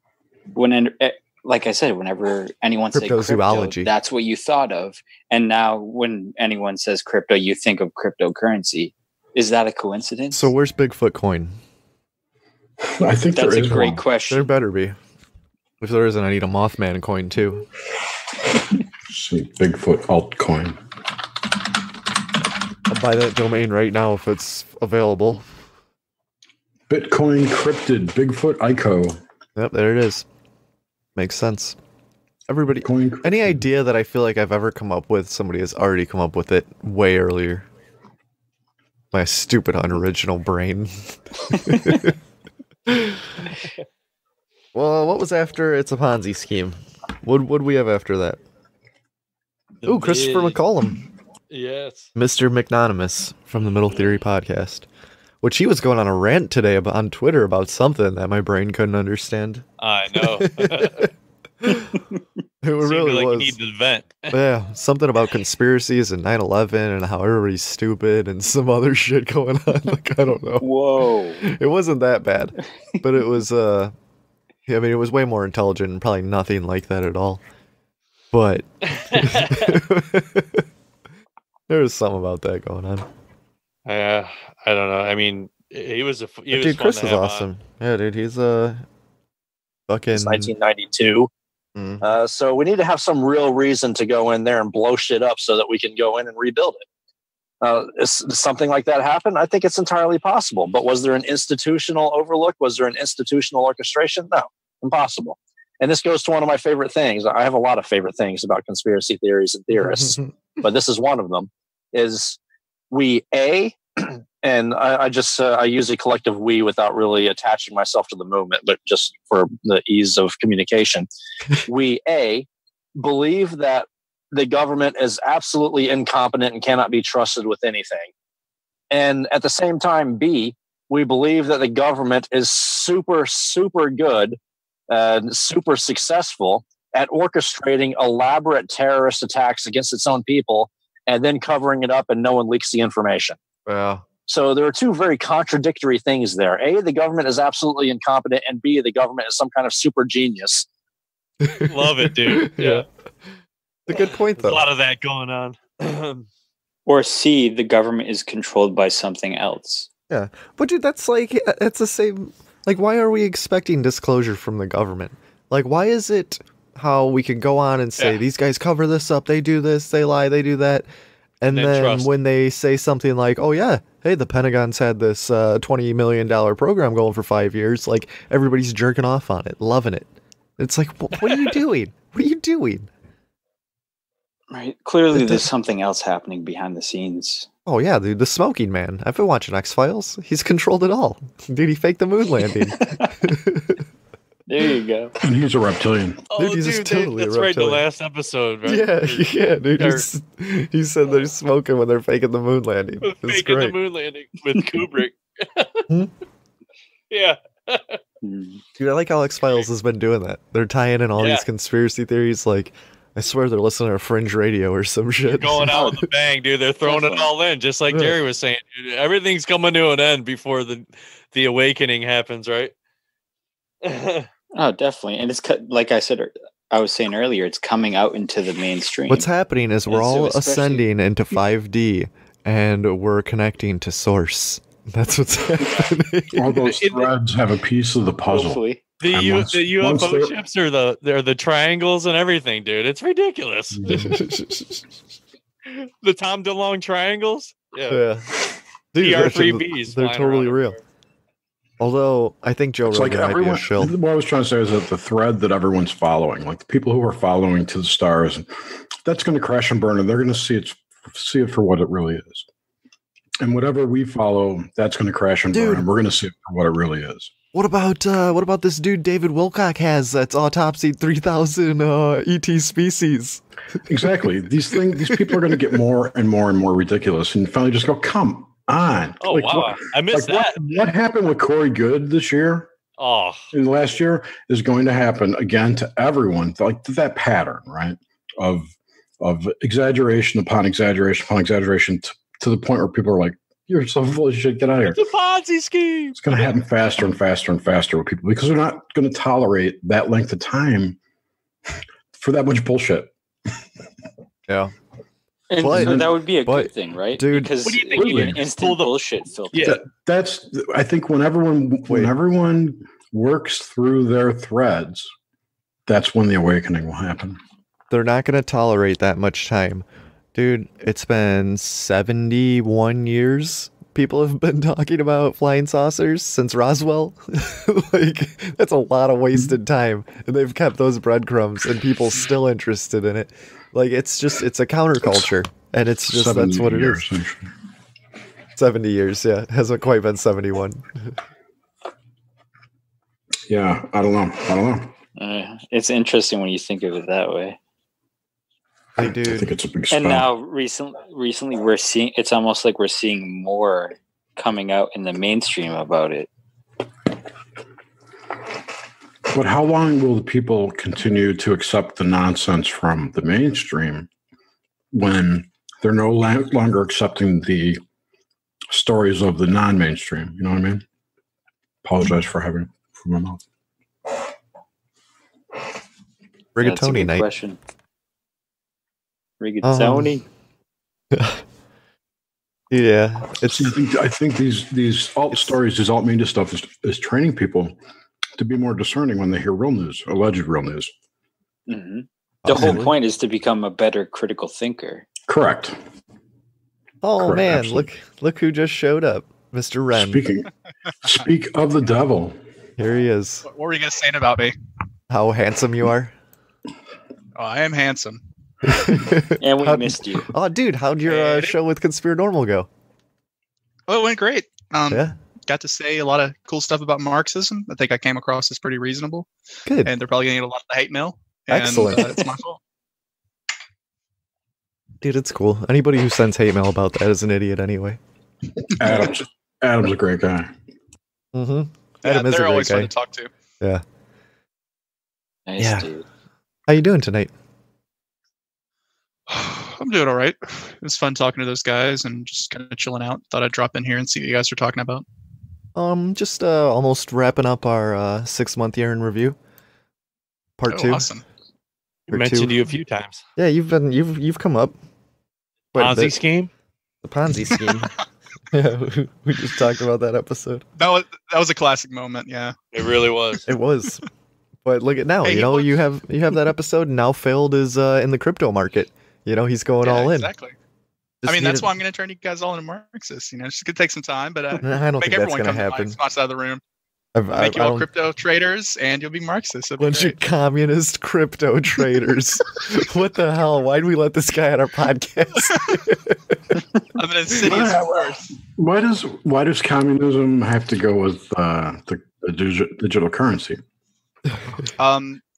like I said, whenever anyone says crypto, that's what you thought of. And now when anyone says crypto, you think of cryptocurrency. Is that a coincidence? So where's Bigfoot coin? I think that's a great question. There better be. If there isn't, I need a Mothman coin too. See, Bigfoot altcoin. I'll buy that domain right now if it's available. Bitcoin cryptid Bigfoot ICO. Yep, there it is. Makes sense. Everybody, any idea that I feel like I've ever come up with, somebody has already come up with it way earlier. My stupid, unoriginal brain. Well, what was after It's a Ponzi Scheme? What would we have after that? Ooh, Christopher McCollum. Yes. Mr. McNonymous from the Middle Theory podcast. Which he was going on a rant today on Twitter about something that my brain couldn't understand. I know. It really like was. You need to vent. Yeah, something about conspiracies and 9/11 and how everybody's stupid and some other shit going on. Like, I don't know. Whoa. It wasn't that bad, but it was. I mean, it was way more intelligent and probably nothing like that at all. But there was something about that going on. I don't know. I mean, he was dude, Chris is awesome. Yeah, dude, he's fucking. It's 1992. So we need to have some real reason to go in there and blow shit up so that we can go in and rebuild it. Is something like that happen? I think it's entirely possible. But was there an institutional overlook? Was there an institutional orchestration? No, impossible. And this goes to one of my favorite things. I have a lot of favorite things about conspiracy theories and theorists, but this is one of them, is we, and I use a collective we without really attaching myself to the movement, but just for the ease of communication. We, believe that the government is absolutely incompetent and cannot be trusted with anything. And at the same time, B, we believe that the government is super, super good and super successful at orchestrating elaborate terrorist attacks against its own people and then covering it up and no one leaks the information. Wow. So there are two very contradictory things there. A, the government is absolutely incompetent, and B, the government is some kind of super genius. Love it, dude. Yeah. It's a good point, though. There's a lot of that going on. Or C, the government is controlled by something else. Yeah. But dude, that's like, it's the same. Like, why are we expecting disclosure from the government? Like, why is it how we can go on and say, these guys cover this up, they do this, they lie, they do that. And then when they say something like, oh yeah, hey, the Pentagon's had this $20 million program going for 5 years, like, everybody's jerking off on it, loving it. It's like, what are you doing? What are you doing? Right. Clearly there's something else happening behind the scenes. Oh yeah, dude, the smoking man. I've been watching X-Files. He's controlled it all. Dude, he faked the moon landing. There you go. And he's a reptilian. Oh, dude, he's just totally that's a reptilian. right, the last episode, right? Yeah, dude. He said they're smoking when they're faking the moon landing. It's faking great. the moon landing with Kubrick. Yeah. Dude, I like how X-Files has been doing that. They're tying in all these conspiracy theories. Like, I swear they're listening to Fringe Radio or some shit. They're going out with a bang, dude. They're throwing it all in, just like Jerry was saying. Dude, everything's coming to an end before the awakening happens, right? Oh, definitely. And it's like I said, I was saying earlier, it's coming out into the mainstream. What's happening is we're all ascending into 5D and we're connecting to source. That's what's happening. All those threads have a piece of the puzzle. Hopefully. The UFO ships are the triangles and everything, dude. It's ridiculous. The Tom DeLonge triangles? Yeah. Dude, PR3Bs. They're totally real. Although, I think Joe Rogan might be a shill. What I was trying to say is that the thread that everyone's following, like the people who are following to the stars, that's going to crash and burn, and they're going to see it for what it really is. And whatever we follow, that's going to crash and burn, and we're going to see it for what it really is. What about this dude David Wilcock has that's autopsied 3,000 ET species? Exactly. These people are going to get more and more and more ridiculous, and finally just go, come on. Oh, like, wow. I missed that. What happened with Corey Goode this year? Oh. And last year is going to happen again to everyone. Like that pattern, right? Of exaggeration upon exaggeration upon exaggeration to the point where people are like, you're so full of shit, get out of here. It's a Ponzi scheme. It's going to happen faster and faster and faster with people because they're not going to tolerate that length of time for that much bullshit. Yeah. And that would be a good thing, right? Dude, because what do you think? you an instant bullshit filter. Yeah. That's I think when everyone works through their threads, that's when the awakening will happen. They're not going to tolerate that much time. Dude, it's been 71 years people have been talking about flying saucers since Roswell. Like, that's a lot of wasted time. And they've kept those breadcrumbs and people still interested in it. Like, it's a counterculture. And it's just, that's what it is. 70 years, yeah. It hasn't quite been 71. Yeah, I don't know. It's interesting when you think of it that way. I think it's a big spell. And now recently we're seeing, it's almost like we're seeing more coming out in the mainstream about it. But how long will the people continue to accept the nonsense from the mainstream when they're no longer accepting the stories of the non-mainstream? You know what I mean? Apologize for having it from my mouth. Rigatoni night. Question. Rigatoni. Yeah, I think these alt stories, these alt media stuff is training people to be more discerning when they hear real news, alleged real news. Mm-hmm. The whole point is to become a better critical thinker. Correct. Oh Correct, man, absolutely. look who just showed up, Mr. Wren. Speak of the devil. Here he is. What were you guys saying about me? How handsome you are. Oh, I am handsome. And we missed you. Oh, dude, how'd your show with Conspiranormal go? Oh, it went great. Yeah. Got to say a lot of cool stuff about Marxism. I think I came across as pretty reasonable. Good. And they're probably going to get a lot of the hate mail. And, Excellent. It's my fault. Dude, it's cool. Anybody who sends hate mail about that is an idiot anyway. Adam's a great guy. Mm-hmm. Adam is they're always fun to talk to. Yeah. Nice, dude. How you doing tonight? I'm doing all right. It was fun talking to those guys and just kind of chilling out. Thought I'd drop in here and see what you guys are talking about. Just almost wrapping up our 6-month year in review. Part 2. Awesome. We mentioned you a few times. Yeah, you've come up. Ponzi scheme? The Ponzi scheme. Yeah, we just talked about that episode. That was a classic moment, yeah. It really was. It was. But look at now, Hey, you have that episode, and now Failed is in the crypto market. He's going all in. Exactly. That's why I'm going to turn you guys all into Marxists. It's just going to take some time, but I don't make think everyone that's come going to happen. to my side of the room. Make you all crypto traders, and you'll be Marxists. Bunch of communist crypto traders. What the hell? Why'd we let this guy on our podcast? I'm an insidious force. Why does communism have to go with the digital currency?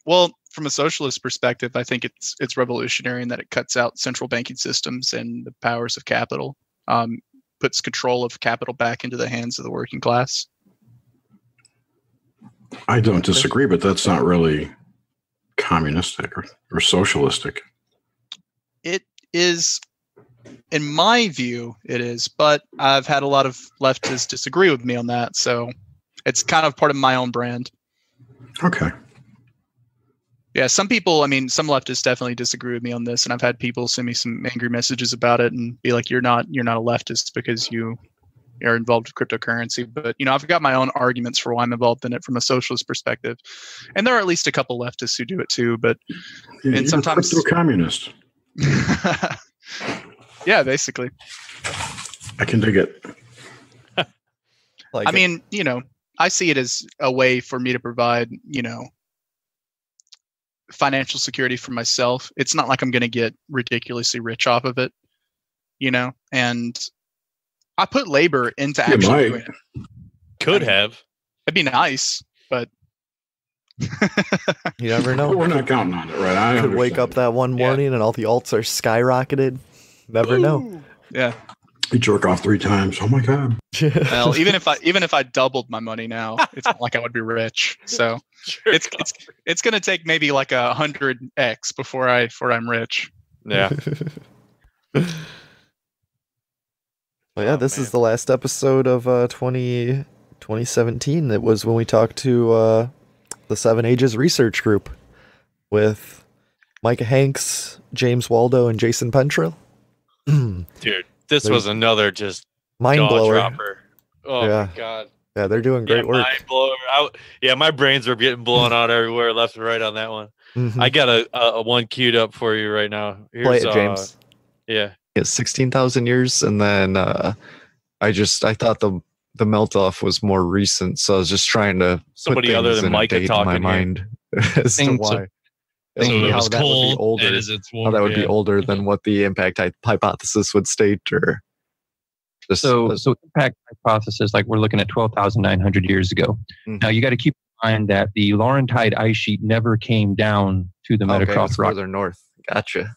Well, from a socialist perspective, I think it's revolutionary in that it cuts out central banking systems and the powers of capital, puts control of capital back into the hands of the working class. I don't disagree, but that's not really communistic or socialistic. It is, in my view, it is, but I've had a lot of leftists disagree with me on that, so it's kind of part of my own brand. Okay. Yeah, some leftists definitely disagree with me on this, and I've had people send me some angry messages about it and be like, you're not a leftist because you are involved with cryptocurrency. But, I've got my own arguments for why I'm involved in it from a socialist perspective. And there are at least a couple leftists who do it too, but and sometimes you're a crypto-communist. Yeah, basically. I can dig it. I see it as a way for me to provide, financial security for myself. It's not like I'm going to get ridiculously rich off of it, and I put labor into actually doing it. Could have. It'd be nice, but you never know. We're not counting on it, right? I could wake up that one morning and all the alts are skyrocketed. Never know. Yeah. You jerk off 3 times. Oh my god. Well, even if I doubled my money now, it's not like I would be rich. So it's going to take maybe like 100x before I'm rich. Yeah. Well, yeah, this is the last episode of 2017. It was when we talked to the 7 Ages Research Group with Micah Hanks, James Waldo, and Jason Pentrill. Dude, this was another just mind blower. Dropper. Oh my god. Yeah, they're doing great work. Mind blower. My brains are getting blown out everywhere, left and right on that one. Mm-hmm. I got a one queued up for you right now. Play it, James. Yeah. It's 16,000 years, and then I thought the melt off was more recent, so I was just trying to somebody put other than Micah in talking my mind as to why. So how that would be older. How that would be older than what the impact hypothesis would state, or just, so impact hypothesis, like we're looking at 12,900 years ago. Mm-hmm. Now you got to keep in mind that the Laurentide ice sheet never came down to the Metacroft rock. Further north. Gotcha.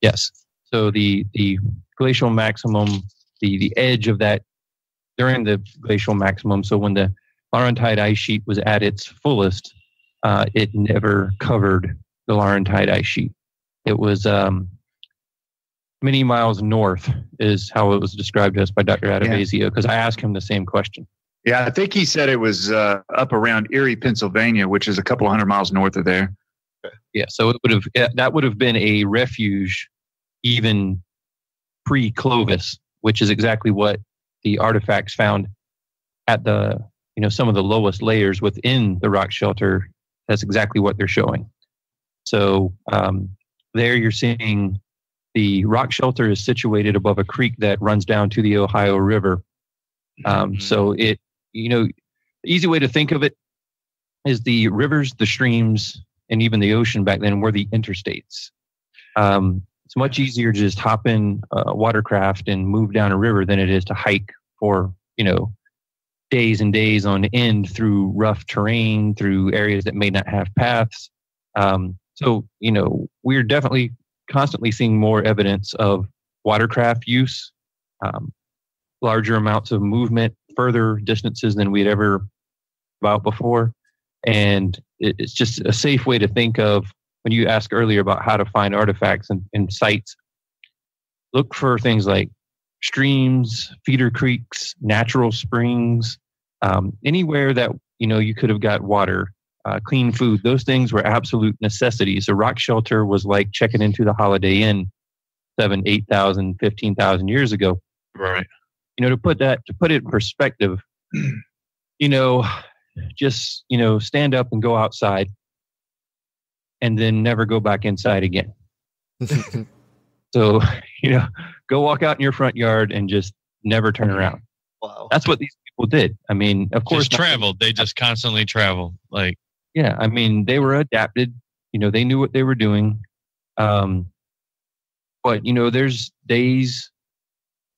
Yes. So the glacial maximum, the edge of that during the glacial maximum. So when the Laurentide ice sheet was at its fullest, it never covered the Laurentide ice sheet. It was many miles north is how it was described to us by Dr. Adavazio, because I asked him the same question. Yeah, I think he said it was up around Erie, Pennsylvania, which is a couple 100 miles north of there. Yeah, so that would have been a refuge even pre-Clovis, which is exactly what the artifacts found at the some of the lowest layers within the rock shelter. That's exactly what they're showing. So there you're seeing the rock shelter is situated above a creek that runs down to the Ohio River. So it, the easy way to think of it is the rivers, the streams, and even the ocean back then were the interstates. It's much easier to just hop in a watercraft and move down a river than it is to hike for, days and days on end through rough terrain, through areas that may not have paths. So, we're definitely constantly seeing more evidence of watercraft use, larger amounts of movement, further distances than we had ever about before. And it's just a safe way to think of when you asked earlier about how to find artifacts and sites. Look for things like streams, feeder creeks, natural springs, anywhere that, you could have got water, clean food. Those things were absolute necessities. A rock shelter was like checking into the Holiday Inn 7,000, 8,000, 15,000 years ago. Right. To put it in perspective, just, stand up and go outside and then never go back inside again. So, go walk out in your front yard and just never turn around. Wow. That's what these people did. I mean, of course, just traveled. They just constantly traveled. Yeah. I mean, they were adapted, they knew what they were doing. But, there's days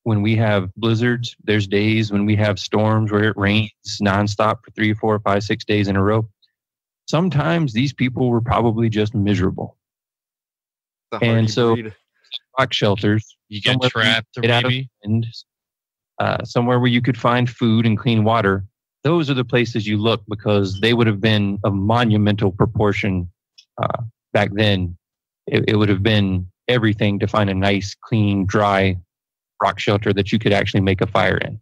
when we have blizzards, there's days when we have storms where it rains nonstop for 3, 4, 5, 6 days in a row. Sometimes these people were probably just miserable. And so rock shelters, you get trapped maybe, and somewhere where you could find food and clean water. Those are the places you look because they would have been of monumental proportion back then. It would have been everything to find a nice, clean, dry rock shelter that you could actually make a fire in.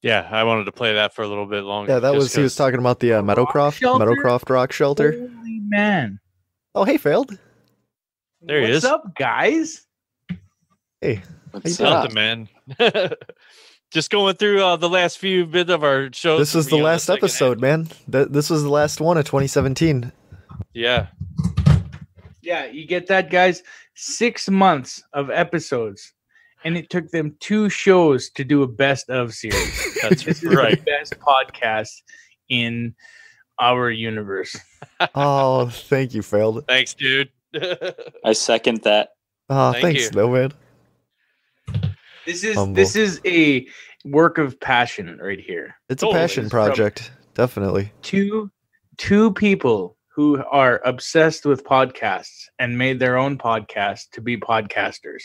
Yeah, I wanted to play that for a little bit longer. Yeah, he was talking about the Meadowcroft rock shelter. Holy man. Oh, hey, Failed. There he is. What's up, guys? Hey. What's up, man? Just going through the last few bits of our show. This was the last episode, man. This was the last one of 2017. Yeah. Yeah, you get that, guys? 6 months of episodes. And it took them 2 shows to do a best of series. That's this right. Is the best podcast in our universe. Oh, thank you, Failed. Thanks, dude. I second that. Oh, thanks, Nomad. This is a work of passion right here. It's a passion project, definitely. Two people who are obsessed with podcasts and made their own podcast to be podcasters.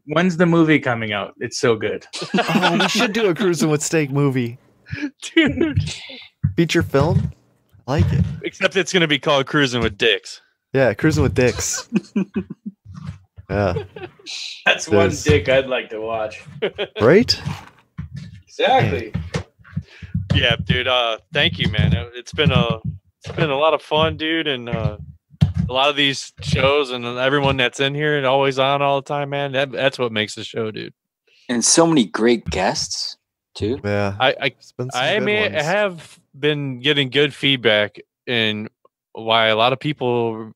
When's the movie coming out? It's so good. Oh, we should do a Cruising with Steak movie. Dude. Feature film? I like it. Except it's going to be called Cruising with Dicks. Yeah, Cruising with Dicks. Yeah. That's one dick I'd like to watch. Right? Exactly. Yeah, dude. Thank you, man. It's been a lot of fun, dude, and a lot of these shows and everyone that's in here and always on all the time, man. That's what makes the show, dude. And so many great guests too. Yeah, I have been getting good feedback, and why a lot of people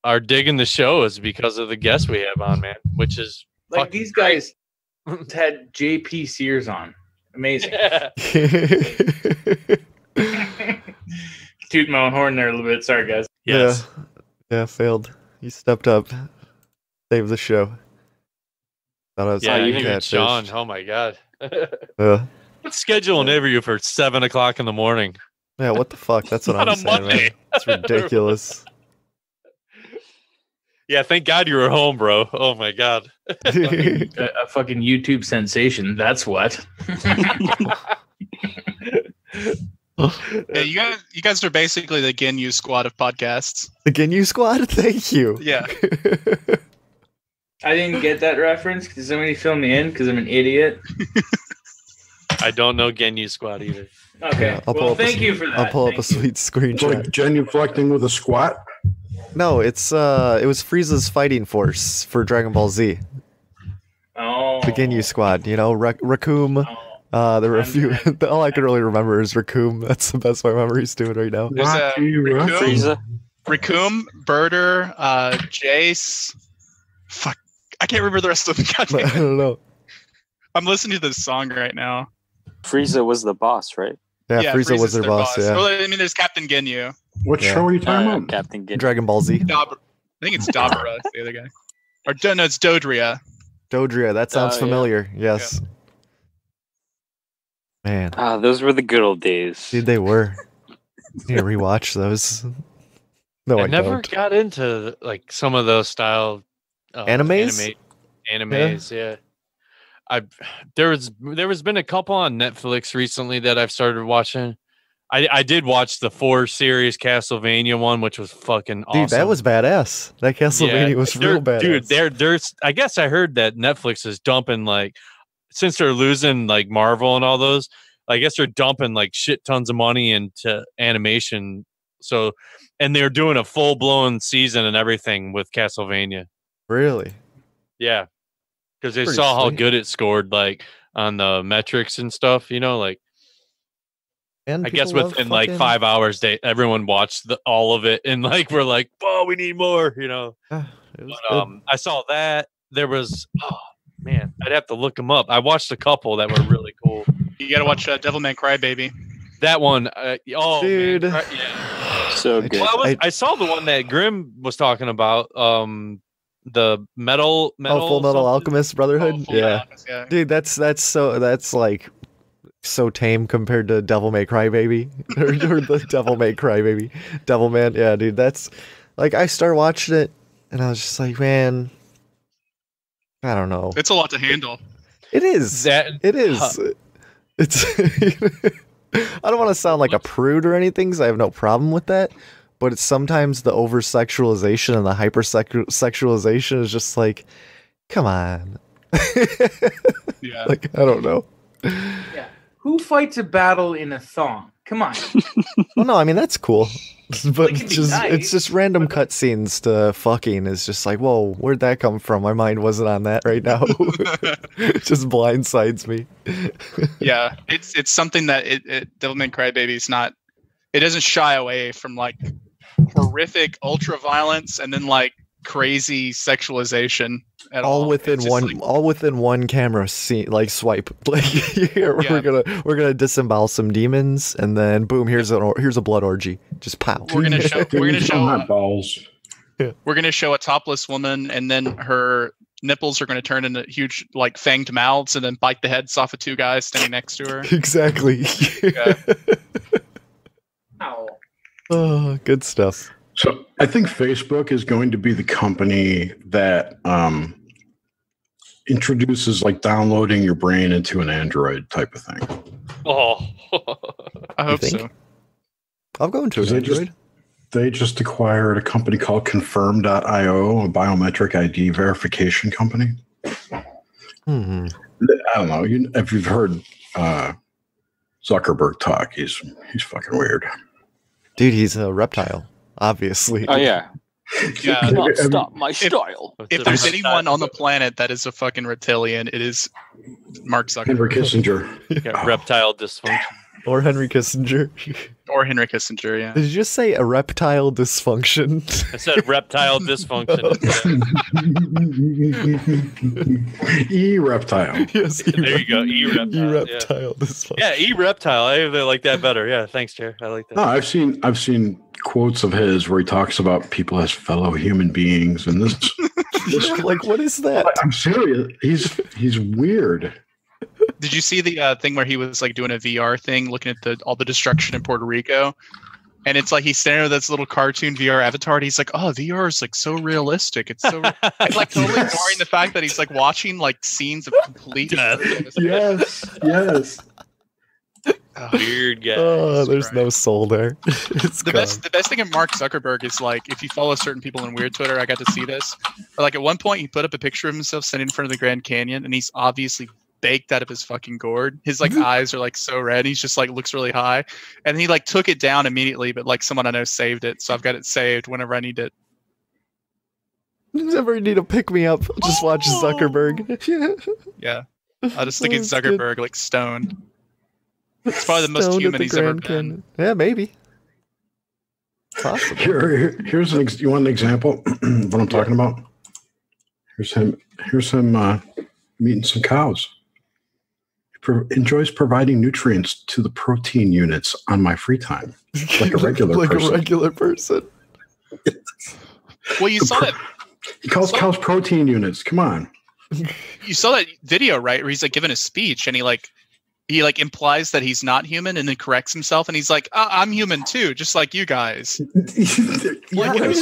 are digging the show is because of the guests we have on, man. Which is like these guys had JP Sears on. Amazing. Yeah. Toot my own horn there a little bit. Sorry, guys. Yes. Yeah, Failed. You stepped up. Saved the show. You and Sean. Oh my god. Let's schedule an interview for 7:00 in the morning. Yeah, what the fuck? That's what I'm saying, man. It's ridiculous. Yeah, thank God you were home, bro. Oh my god. A fucking YouTube sensation. That's what. Yeah, you guys are basically the Ginyu squad of podcasts. The Ginyu squad? Thank you. Yeah. I didn't get that reference. Did somebody fill me in? Because I'm an idiot. I don't know Ginyu squad either. Okay. Yeah, well, thank you for that. I'll pull up a sweet screenshot. Like genuflecting with a squat? No, it was Frieza's fighting force for Dragon Ball Z. Oh. The Ginyu squad, Raccoon, There were a few. All I can really remember is Raccoon. That's the best my memory's doing right now. There's Raccoon, Birder, Jace. Fuck, I can't remember the rest of them. I don't know. I'm listening to this song right now. Frieza was the boss, right? Yeah, Frieza was their boss. Yeah. Well, I mean, there's Captain Ginyu. What show are you talking about? Captain Ginyu. Dragon Ball Z. I think it's Dabura, the other guy. Or no, it's Dodria. Dodria, that sounds familiar. Yeah. Yes. Man. Those were the good old days. Dude, they were. You need to rewatch those. No, I never don't. got into like some of those style animes. Animes, yeah. There's been a couple on Netflix recently that I've started watching. I did watch the 4-series Castlevania one, which was fucking awesome. Dude, that was badass. That Castlevania was real badass. Dude, there's I guess I heard that Netflix is dumping like, since they're losing like Marvel and all those, I guess they're dumping like shit tons of money into animation. So, and they're doing a full blown season and everything with Castlevania. Really? Yeah. Because they saw how good it scored, like on the metrics and stuff, like. And I guess within like 5 hours, everyone watched all of it, and like we're like, "Oh, we need more," But, I saw that there was, man, I'd have to look them up. I watched a couple that were really cool. You gotta watch Devilman Crybaby. That one, dude, man, yeah, so good. Well, I saw the one that Grimm was talking about. The metal Full Metal Alchemist Brotherhood. Yeah, dude, that's like so tame compared to Devil May Cry Baby or the Devil May Cry Baby, Devilman. Yeah, dude, that's like I started watching it and I was just like, man, I don't know. It's a lot to handle. It is. It is. It's. I don't want to sound like a prude or anything, because I have no problem with that. But it's sometimes the over sexualization and the hyper sexualization is just like, come on. Yeah. Like, I don't know. Yeah. Who fights a battle in a thong? Come on. Well, no, I mean, that's cool. But nice, it's just random cutscenes to fucking is just like, whoa, where'd that come from? My mind wasn't on that right now. It just blindsides me. Yeah, it's something that Devilman Crybaby is not. It doesn't shy away from like horrific ultra violence and then like crazy sexualization at all. All within one camera scene, like swipe. Like here, we're gonna disembowel some demons, and then boom, here's a blood orgy. Just pow. We're gonna show balls. Yeah. We're gonna show a topless woman, and then her nipples are gonna turn into huge like fanged mouths, and then bite the heads off of two guys standing next to her. Exactly. Yeah. Ow. Oh, good stuff. So I think Facebook is going to be the company that introduces like downloading your brain into an Android type of thing. Oh, I hope so. I'll go into an Android. They just acquired a company called Confirm.io, a biometric ID verification company. Mm-hmm. I don't know if you've heard Zuckerberg talk. He's fucking weird. Dude, he's a reptile, obviously. Oh yeah. Yeah. You cannot stop my style. If there's anyone on the planet that is a fucking reptilian, it is Mark Zuckerberg. Henry Kissinger. Yeah, reptile dysfunction. Or Henry Kissinger. Or Henry Kissinger, yeah. Did you just say a reptile dysfunction? I said reptile dysfunction. E-reptile. Yes, there you go. E-reptile dysfunction. Yeah, E-reptile. I like that better. Yeah, thanks, Chair. I like that. No, I've seen quotes of his where he talks about people as fellow human beings, and this like, what is that? I'm serious. He's weird. Did you see the thing where he was like doing a VR thing, looking at all the destruction in Puerto Rico? And it's like he's standing with this little cartoon VR avatar, and he's like, "Oh, VR is like so realistic. It's so it's like totally ignoring the fact that he's like watching like scenes of complete death." Yes. Weird guy. Oh, there's no soul there. The best thing of Mark Zuckerberg is like if you follow certain people in weird Twitter, I got to see this. But like at one point, he put up a picture of himself standing in front of the Grand Canyon, and he's obviously baked out of his fucking gourd. His like eyes are like so red. He's just like looks really high, and he like took it down immediately. But like someone I know saved it, so I've got it saved whenever I need it. Never need to pick me up. Just watch Zuckerberg. Yeah. I just think it's Zuckerberg like stoned. It's probably the most Stoned human at the he's ever Grand been. Canyon. Yeah, maybe. Possible. Here's you want an example of what I'm talking about? Here's him meeting some cows. He enjoys providing nutrients to the protein units on my free time, like a regular person. A regular person. Well, you saw that. He calls cows protein units. Come on. You saw that video, right? Where he's like giving a speech, and he implies that he's not human, and then corrects himself, and he's like, "I'm human too, just like you guys." Yeah, it was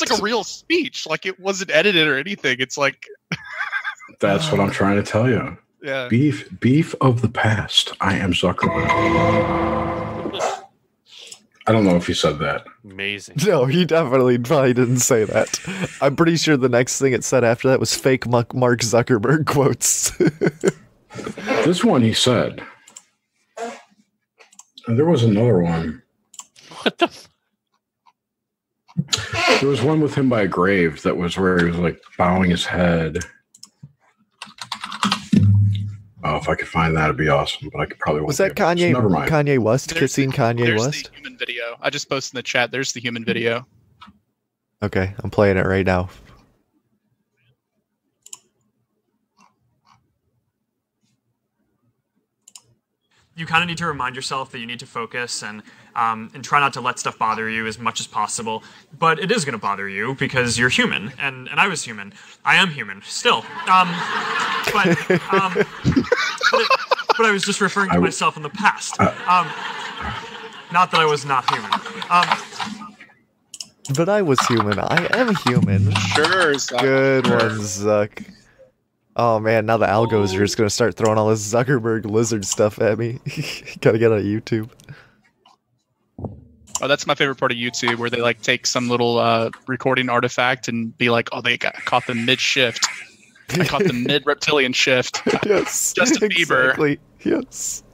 like a real speech. Like it wasn't edited or anything. It's like that's what I'm trying to tell you. Yeah. Beef of the past. I am Zuckerberg. I don't know if he said that. Amazing. No, he probably didn't say that. I'm pretty sure the next thing it said after that was fake Mark Zuckerberg quotes. This one he said. And there was another one. What the? There was one with him by a grave that was where he was like bowing his head. Oh, if I could find that, it'd be awesome. But I could probably. Was that Kanye? Never mind. Kanye West kissing Kanye West? There's the human video. I just posted in the chat. There's the human video. Okay, I'm playing it right now. You kind of need to remind yourself that you need to focus and try not to let stuff bother you as much as possible. But it is going to bother you because you're human, and I was human. I am human still. But I was just referring to myself in the past. Not that I was not human. But I was human. I am human. Sure, Zuck. Good one, Zuck. Oh man, now the algos are just gonna start throwing all this Zuckerberg lizard stuff at me. Gotta get on YouTube. Oh, that's my favorite part of YouTube, where they like take some little recording artifact and be like, "Oh, they caught the mid shift. I caught the mid reptilian shift." Yes, Justin Bieber. Exactly. Yes.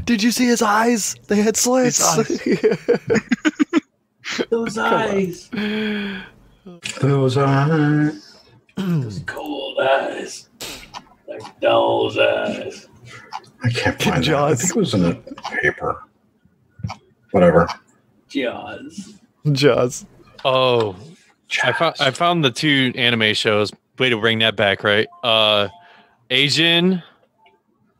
Did you see his eyes? They had slits. Those eyes. Those eyes. Those cold eyes. Like those eyes. I can't find that. I think it was in a paper. Whatever. Jaws. Oh, I found the two anime shows. Way to bring that back, right? Asian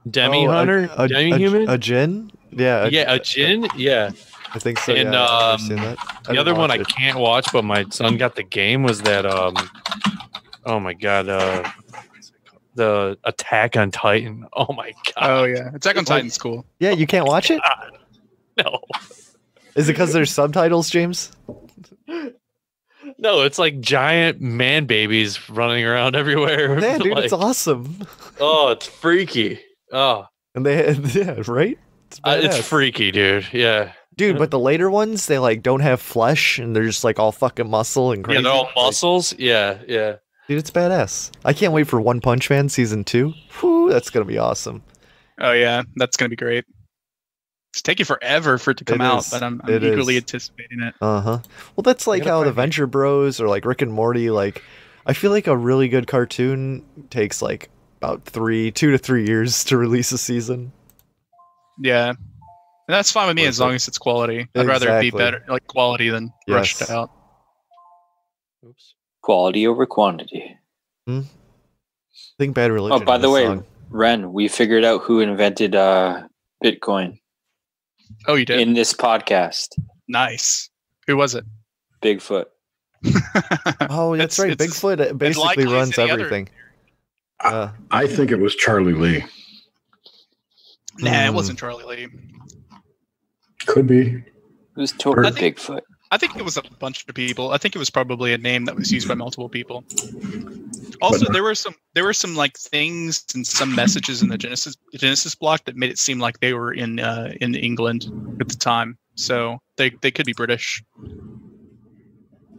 Demi Hunter, Demi Human, a Jin, yeah, a Jin, yeah. I think so. And I've seen that. The other one I can't watch, but my son got the game. Was that oh my god, the Attack on Titan. Oh my god. Oh yeah, Attack on Titan's cool. Yeah, you can't watch it. No. Is it because there's subtitles, James? No, it's like giant man babies running around everywhere. Yeah, dude, like, it's awesome. Oh, it's freaky. Oh, and right? It's freaky, dude. Yeah, dude. But the later ones, they like don't have flesh, and they're just like all fucking muscle and crazy. Yeah, they're all muscles. Yeah. Dude, it's badass. I can't wait for One Punch Man season 2. Whew, that's gonna be awesome. Oh yeah, that's gonna be great. It's taking forever for it to come out, but I'm eagerly anticipating it. Well, that's like how the Venture Bros or like Rick and Morty. Like, I feel like a really good cartoon takes like about 2 to 3 years to release a season. Yeah, and that's fine with me as long as it's quality. I'd rather it be better, like quality, than rushed out. Oops. Quality over quantity. I think Bad Religion. Oh, by the way, Wren, we figured out who invented Bitcoin. Oh, you did? In this podcast. Nice. Who was it? Bigfoot. Oh, that's right. Bigfoot basically runs everything. I think it was Charlie Lee. Nah, it wasn't Charlie Lee. Could be. Who's totally Bigfoot? I think it was a bunch of people. I think it was probably a name that was used by multiple people. Also, there were some like things and some messages in the Genesis block that made it seem like they were in England at the time. So they could be British.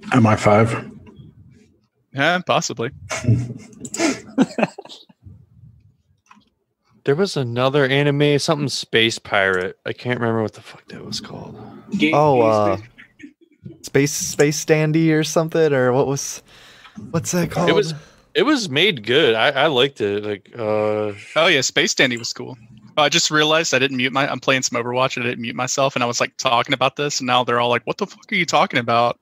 MI5. Yeah, possibly. There was another anime, something Space Pirate. I can't remember what the fuck that was called. Space Standy or something, or what's that called? It was It was made good. I liked it. Like, oh yeah, Space Dandy was cool. I just realized I didn't mute I'm playing some Overwatch and I didn't mute myself, and I was like talking about this, and now they're all like, "What the fuck are you talking about?"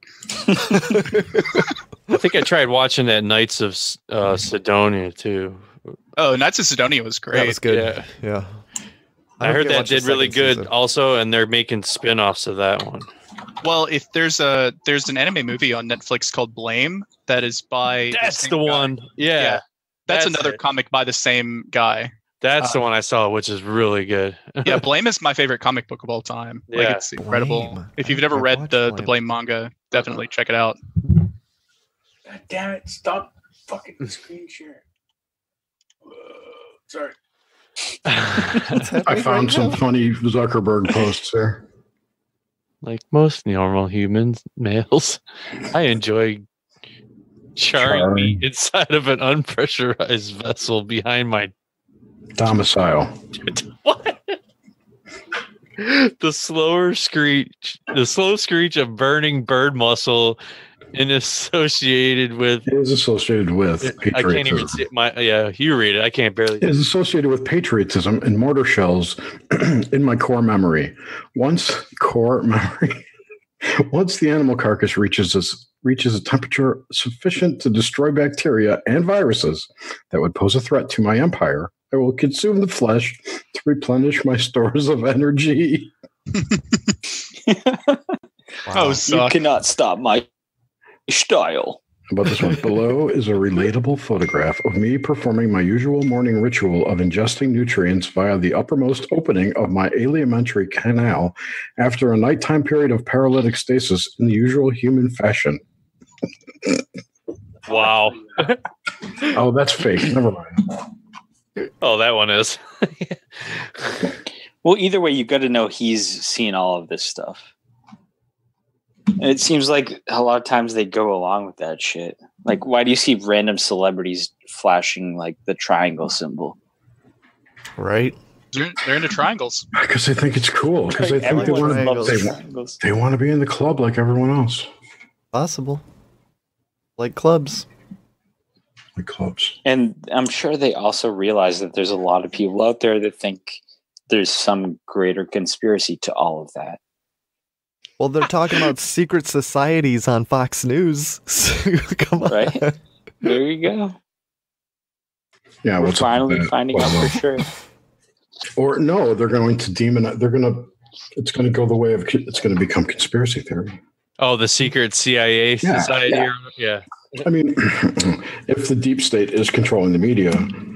I think I tried watching that Knights of Sidonia too. Oh, Knights of Sidonia was great. That was good. Yeah. I heard that did really good season. Also, and they're making spin-offs of that one. Well, if there's an anime movie on Netflix called Blame that is by that's the one. Yeah. That's another comic by the same guy. That's the one I saw, which is really good. Yeah, Blame is my favorite comic book of all time. Like, it's incredible. Blame. If you've never read the Blame manga, definitely check it out. God damn it! Stop fucking screen sharing. Sorry. I found some funny Zuckerberg posts there. Like most normal humans, males, I enjoy charring meat inside of an unpressurized vessel behind my domicile. What? The slow screech of burning bird muscle and associated with it is associated with patriotism. I can't even see it. You read it. I can't barely. It is associated with patriotism and mortar shells in my core memory. Once the animal carcass reaches a temperature sufficient to destroy bacteria and viruses that would pose a threat to my empire, I will consume the flesh to replenish my stores of energy. Wow. You cannot stop my style. About this one. Below is a relatable photograph of me performing my usual morning ritual of ingesting nutrients via the uppermost opening of my alimentary canal after a nighttime period of paralytic stasis in the usual human fashion. Wow. Oh, that's fake. Never mind. Oh, that one is. Well, either way, you got to know he's seen all of this stuff. And it seems like a lot of times they go along with that shit. Like, why do you see random celebrities flashing like the triangle symbol? Right. They're into triangles. Because they think it's cool. Because they think they want to be in the club like everyone else. Possible. Like clubs. Like clubs. And I'm sure they also realize that there's a lot of people out there that think there's some greater conspiracy to all of that. Well, they're talking about secret societies on Fox News. Come on. Right? There you go. Yeah, we're finally finding out for sure. Or no, they're going to demonize. It's going to go the way of. It's going to become conspiracy theory. Oh, the secret CIA society. Yeah. I mean, if the deep state is controlling the media,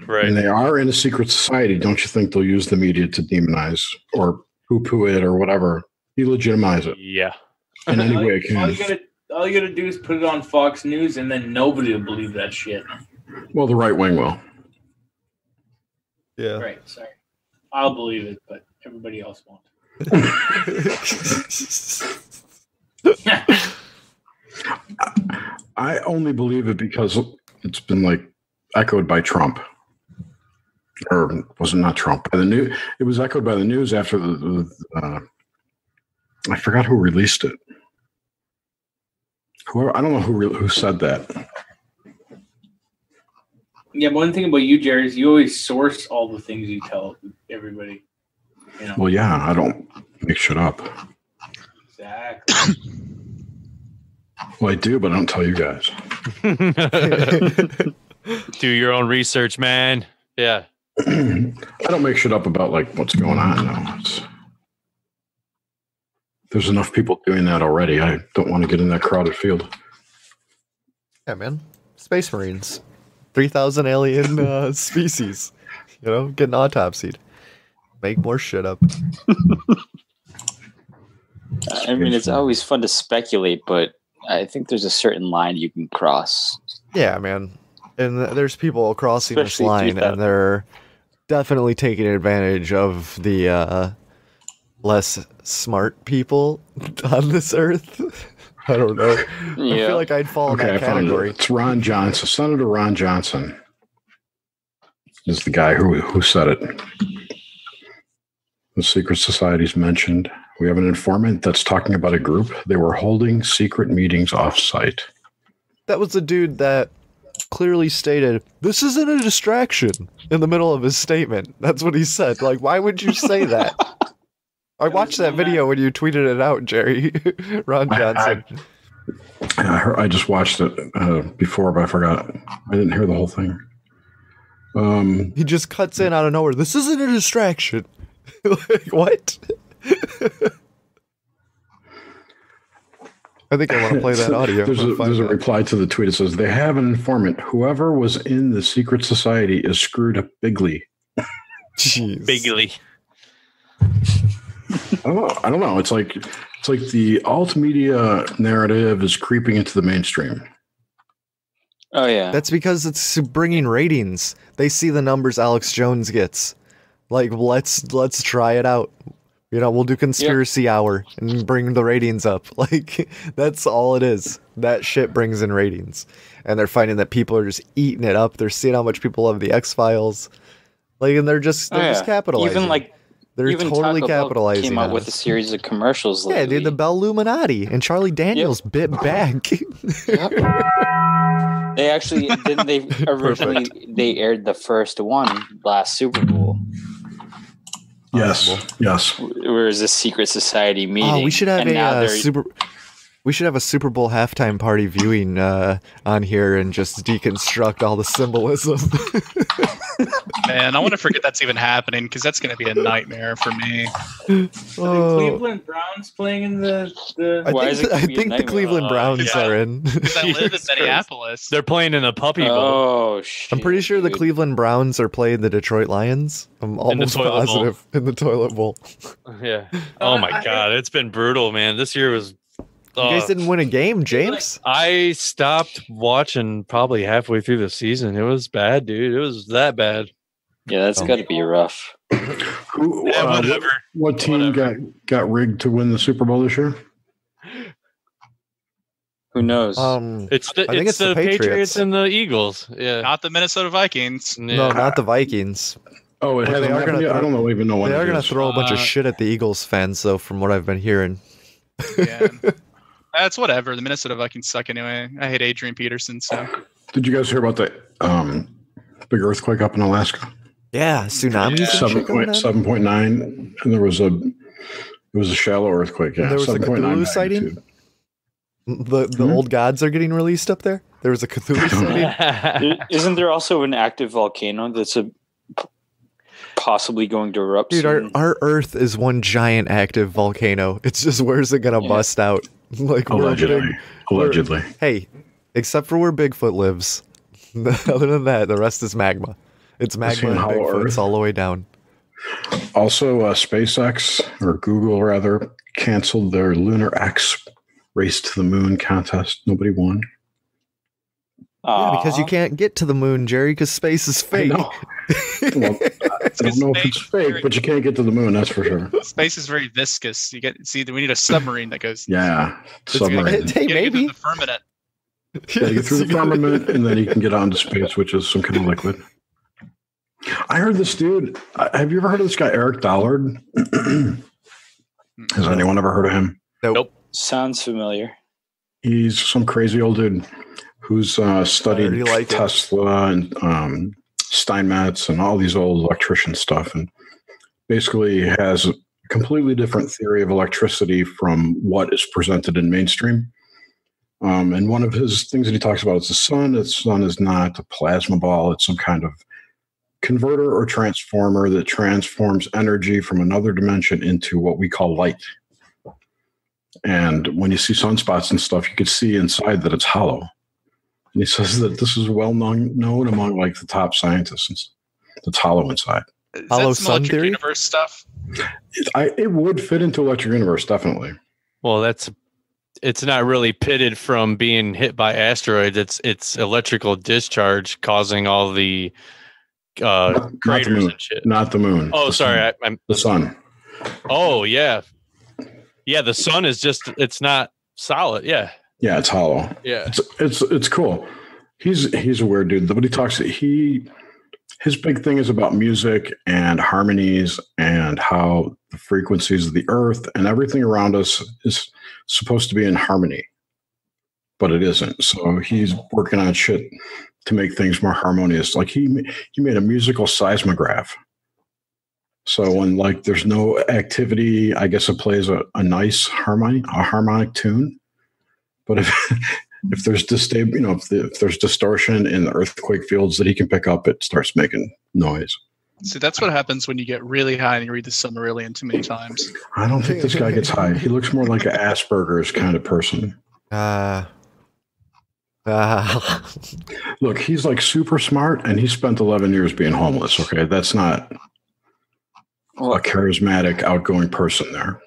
right, and they are in a secret society, don't you think they'll use the media to demonize or poo-poo it or whatever? Delegitimize it. Yeah. In any way it can. All you gotta do is put it on Fox News, and then nobody will believe that shit. Well, the right wing will. Yeah. Right. Sorry, I'll believe it, but everybody else won't. I only believe it because it's been like echoed by Trump. Or was it not Trump? By the news. It was echoed by the news after I forgot who released it. I don't know who said that. Yeah, one thing about you, Jared, is you always source all the things you tell everybody. You know? Well, yeah, I don't make shit up. Exactly. Well, I do, but I don't tell you guys. Do your own research, man. Yeah. I don't make shit up about like what's going on. No, there's enough people doing that already. I don't want to get in that crowded field. Yeah, man. Space Marines. 3,000 alien species. You know, getting autopsied. Make more shit up. I mean, it's always fun to speculate, but I think there's a certain line you can cross. Yeah, man. And there's people crossing this line, and they're definitely taking advantage of the less smart people on this earth. I don't know. Yeah. I feel like I'd fall in that category. It's Ron Johnson. Senator Ron Johnson is the guy who said it. The secret societies mentioned. We have an informant that's talking about a group. They were holding secret meetings off-site. That was the dude that clearly stated, "This isn't a distraction," in the middle of his statement. That's what he said. Like, why would you say that? I watched that video when you tweeted it out, Jerry. Ron Johnson. I just watched it before, but I forgot. I didn't hear the whole thing. He just cuts in out of nowhere. This isn't a distraction. Like, what? I think I want to play that audio. There's a reply to the tweet. It says, they have an informant. Whoever was in the secret society is screwed up bigly. Jeez. Bigly. I don't know. It's like the alt media narrative is creeping into the mainstream. Oh yeah. That's because it's bringing ratings. They see the numbers Alex Jones gets. Like, let's try it out. You know, we'll do conspiracy hour and bring the ratings up. Like, that's all it is. That shit brings in ratings. And they're finding that people are just eating it up. They're seeing how much people love the X-Files. Like, and they're just capitalizing. They're totally capitalizing. Came out with a series of commercials lately. Yeah, dude, the Belluminati and Charlie Daniels bit back. They actually didn't. They originally they aired the first one last Super Bowl. Yes. Where was a secret society meeting? Oh, we should have We should have a Super Bowl halftime party viewing on here and just deconstruct all the symbolism. Man, I want to forget that's even happening because that's going to be a nightmare for me. The Cleveland Browns playing in the I think the Cleveland Browns are in. Because I live in Minneapolis. They're playing in a puppy bowl. Oh, shit. I'm pretty sure the Cleveland Browns are playing the Detroit Lions. I'm almost positive in the toilet bowl. Yeah. Oh my God. It's been brutal, man. This year was. You guys didn't win a game, James? I stopped watching probably halfway through the season. It was bad, dude. It was that bad. Yeah, that's got to be rough. Whatever. What team got rigged to win the Super Bowl this year? Who knows? It's the Patriots and the Eagles. Yeah, not the Minnesota Vikings. Yeah. No, not the Vikings. Oh, I don't even know what. They are going to throw a bunch of shit at the Eagles fans, though, from what I've been hearing. Yeah. That's whatever. The Minnesota Vikings suck anyway. I hate Adrian Peterson. So, did you guys hear about the big earthquake up in Alaska? Yeah, tsunami. 7.9, and it was a shallow earthquake. Yeah, there was a Cthulhu sighting. The old gods are getting released up there. There was a Cthulhu sighting. Isn't there also an active volcano that's possibly going to erupt? Dude, our Earth is one giant active volcano. It's just where's it gonna bust out? Like allegedly. Hey, except for where Bigfoot lives. Other than that, the rest is magma. It's magma and Bigfoot's all the way down. Also, SpaceX, or Google rather, canceled their Lunar X Race to the Moon contest. Nobody won. Yeah, because you can't get to the moon, Jerry, because space is fake. Well, I don't know if it's fake, but you can't get to the moon, that's for sure. Space is very viscous. We need a submarine that goes. Yeah, submarine. Hey, maybe. The firmament. Yeah, you get through the firmament, and then you can get out into space, which is some kind of liquid. I heard this dude. Have you ever heard of this guy, Eric Dollard? Has anyone ever heard of him? Nope. Sounds familiar. He's some crazy old dude who's studied Tesla and Steinmetz and all these old electrician stuff, and basically has a completely different theory of electricity from what is presented in mainstream. And one of his things that he talks about is the sun. The sun is not a plasma ball. It's some kind of converter or transformer that transforms energy from another dimension into what we call light. And when you see sunspots and stuff, you can see inside that it's hollow. And he says that this is well known among like the top scientists. It's hollow inside. Hollow sun theory? Universe stuff? It would fit into electric universe, definitely. Well, it's not really pitted from being hit by asteroids. It's electrical discharge causing all the craters and shit. Not the moon. Oh, sorry. The sun. Oh, yeah. Yeah, the sun is it's not solid. Yeah. Yeah, it's hollow. Yeah. It's cool. He's a weird dude, but he talks his big thing is about music and harmonies and how the frequencies of the earth and everything around us is supposed to be in harmony, but it isn't. So he's working on shit to make things more harmonious. Like he made a musical seismograph. So when like there's no activity, I guess it plays a nice harmonic tune. But if there's if there's distortion in the earthquake fields that he can pick up, it starts making noise. See, that's what happens when you get really high and you read the Silmarillion too many times. I don't think this guy gets high. He looks more like an Asperger's kind of person. Look, he's like super smart, and he spent 11 years being homeless. Okay, that's not a charismatic, outgoing person there.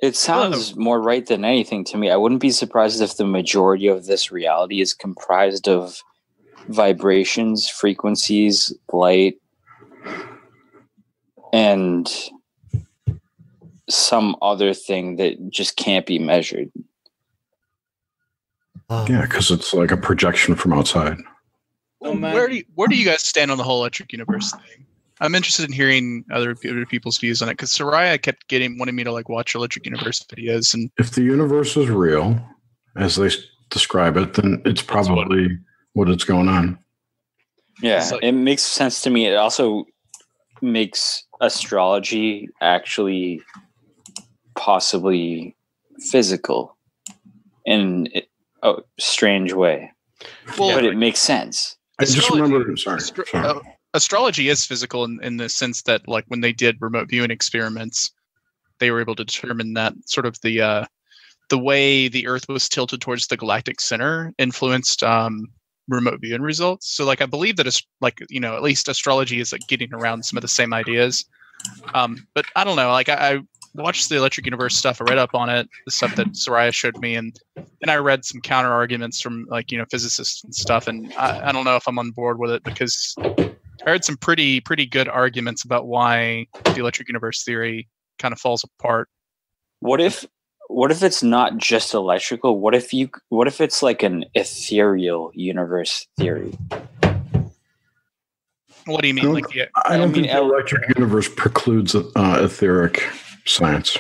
It sounds more right than anything to me. I wouldn't be surprised if the majority of this reality is comprised of vibrations, frequencies, light, and some other thing that just can't be measured. Yeah, because it's like a projection from outside. Where do you guys stand on the whole electric universe thing? I'm interested in hearing other people's views on it, because Soraya kept wanting me to like watch electric universe videos. And if the universe is real, as they describe it, then it's probably what it's going on. Yeah, it makes sense to me. It also makes astrology actually possibly physical in a strange way. Well, but it makes sense. I just remember. Sorry. Astrology is physical in the sense that, like, when they did remote viewing experiments, they were able to determine that sort of the way the Earth was tilted towards the galactic center influenced remote viewing results. So, like, I believe that it's like, at least astrology is like getting around some of the same ideas. But I don't know. Like, I watched the Electric Universe stuff. I read up on it, the stuff that Soraya showed me, and then I read some counter arguments from physicists and stuff. And I don't know if I'm on board with it, because I heard some pretty good arguments about why the Electric Universe theory kind of falls apart. What if it's not just electrical? What if it's like an ethereal universe theory? What do you mean? I don't think the electric universe precludes etheric science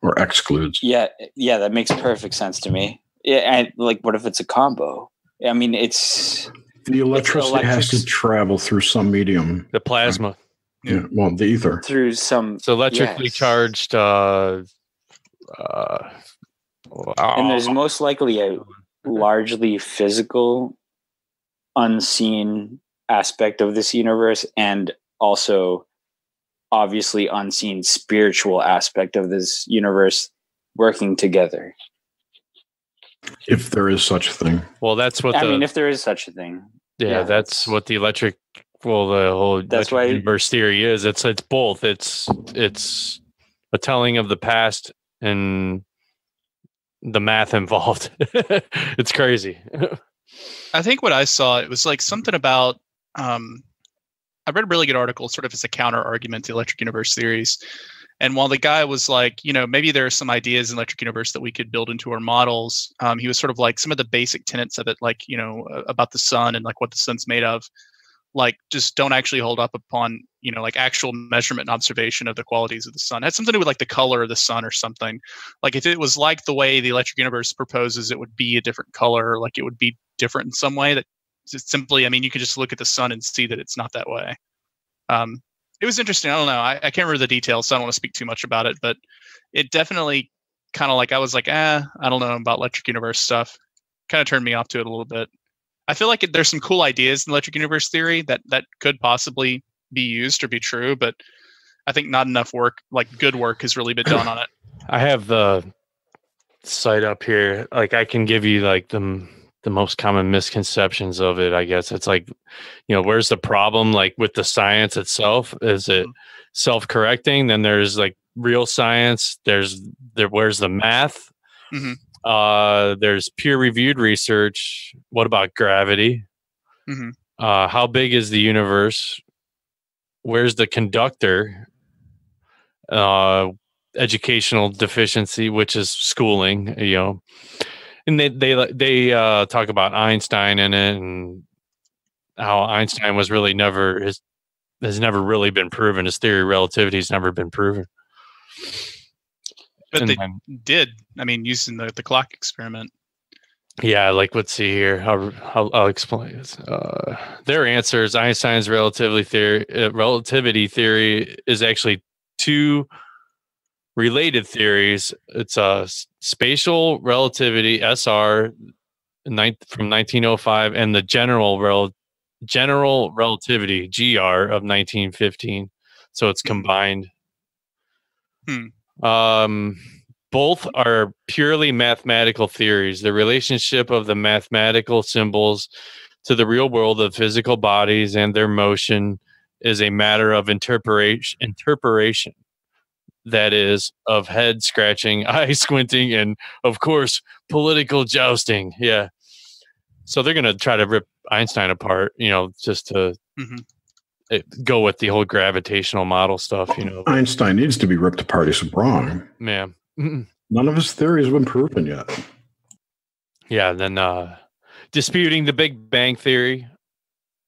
or excludes. Yeah, that makes perfect sense to me. Yeah, and like, what if it's a combo? I mean, it's the electricity has to travel through some medium. The plasma. Yeah, well, the ether. Through some. It's electrically charged. And there's most likely a largely physical, unseen aspect of this universe, and also obviously unseen spiritual aspect of this universe working together. If there is such a thing. Well, that's what if there is such a thing. Yeah, that's what the the whole electric universe theory is. It's both. It's a telling of the past and the math involved. It's crazy. I think what I saw, it was like something about I read a really good article sort of as a counter argument to electric universe theories. And while the guy was like, maybe there are some ideas in electric universe that we could build into our models, he was sort of like some of the basic tenets of it, like, about the sun and like what the sun's made of, like, just don't actually hold up upon, like actual measurement and observation of the qualities of the sun. It had something to do with like the color of the sun or something. Like, if it was like the way the electric universe proposes, it would be a different color, like it would be different in some way that just simply, you could just look at the sun and see that it's not that way. It was interesting. I don't know. I can't remember the details, so I don't want to speak too much about it, but it definitely kind of like, I was like, I don't know about electric universe stuff. Kind of turned me off to it a little bit. I feel like there's some cool ideas in electric universe theory that could possibly be used or be true, but I think not enough work, like good work, has really been done on it. I have the site up here. Like, I can give you like the most common misconceptions of it, I guess. It's like, where's the problem? Like, with the science itself, is it self-correcting? Then there's like real science. Where's the math? Mm-hmm. There's peer-reviewed research. What about gravity? Mm-hmm. How big is the universe? Where's the conductor? Educational deficiency, which is schooling, and they talk about Einstein in it, and how Einstein was really has never really been proven. His theory of relativity has never been proven. But they did. Using the clock experiment. Yeah, like let's see here. I'll explain this. Their answers: Einstein's relativity theory is actually two related theories. It's spatial relativity (SR) from 1905, and the general relativity (GR) of 1915. So it's combined. Both are purely mathematical theories. The relationship of the mathematical symbols to the real world of physical bodies and their motion is a matter of interpretation. That is, of head scratching, eye squinting, and of course, political jousting. Yeah. So they're going to try to rip Einstein apart, just to go with the whole gravitational model stuff, Einstein needs to be ripped apart. He's wrong. Yeah. None of his theories have been proven yet. Yeah, then disputing the Big Bang Theory.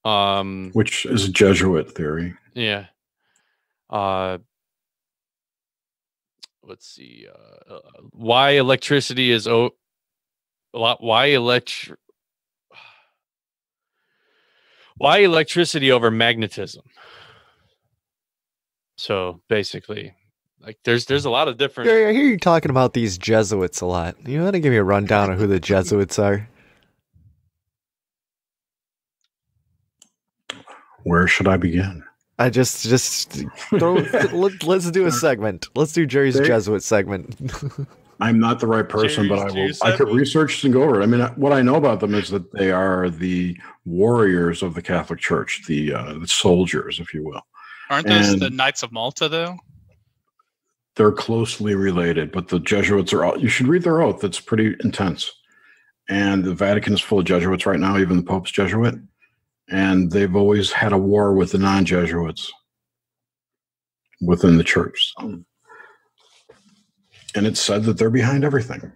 Which is a Jesuit theory. Yeah. Let's see. Why electricity is why electricity over magnetism? So basically, like there's a lot of different. Jerry, I hear you talking about these Jesuits a lot. You want to give me a rundown of who the Jesuits are? Where should I begin? I just let's do a segment. Let's do Jerry's Jesuit segment. I'm not the right person, but I could research and go over it. I mean, what I know about them is that they are the warriors of the Catholic Church, the soldiers, if you will. Aren't those the Knights of Malta, though? They're closely related, but the Jesuits are you should read their oath. It's pretty intense. And the Vatican is full of Jesuits right now, even the Pope's Jesuit. And they've always had a war with the non-Jesuits within the church. And it's said that they're behind everything.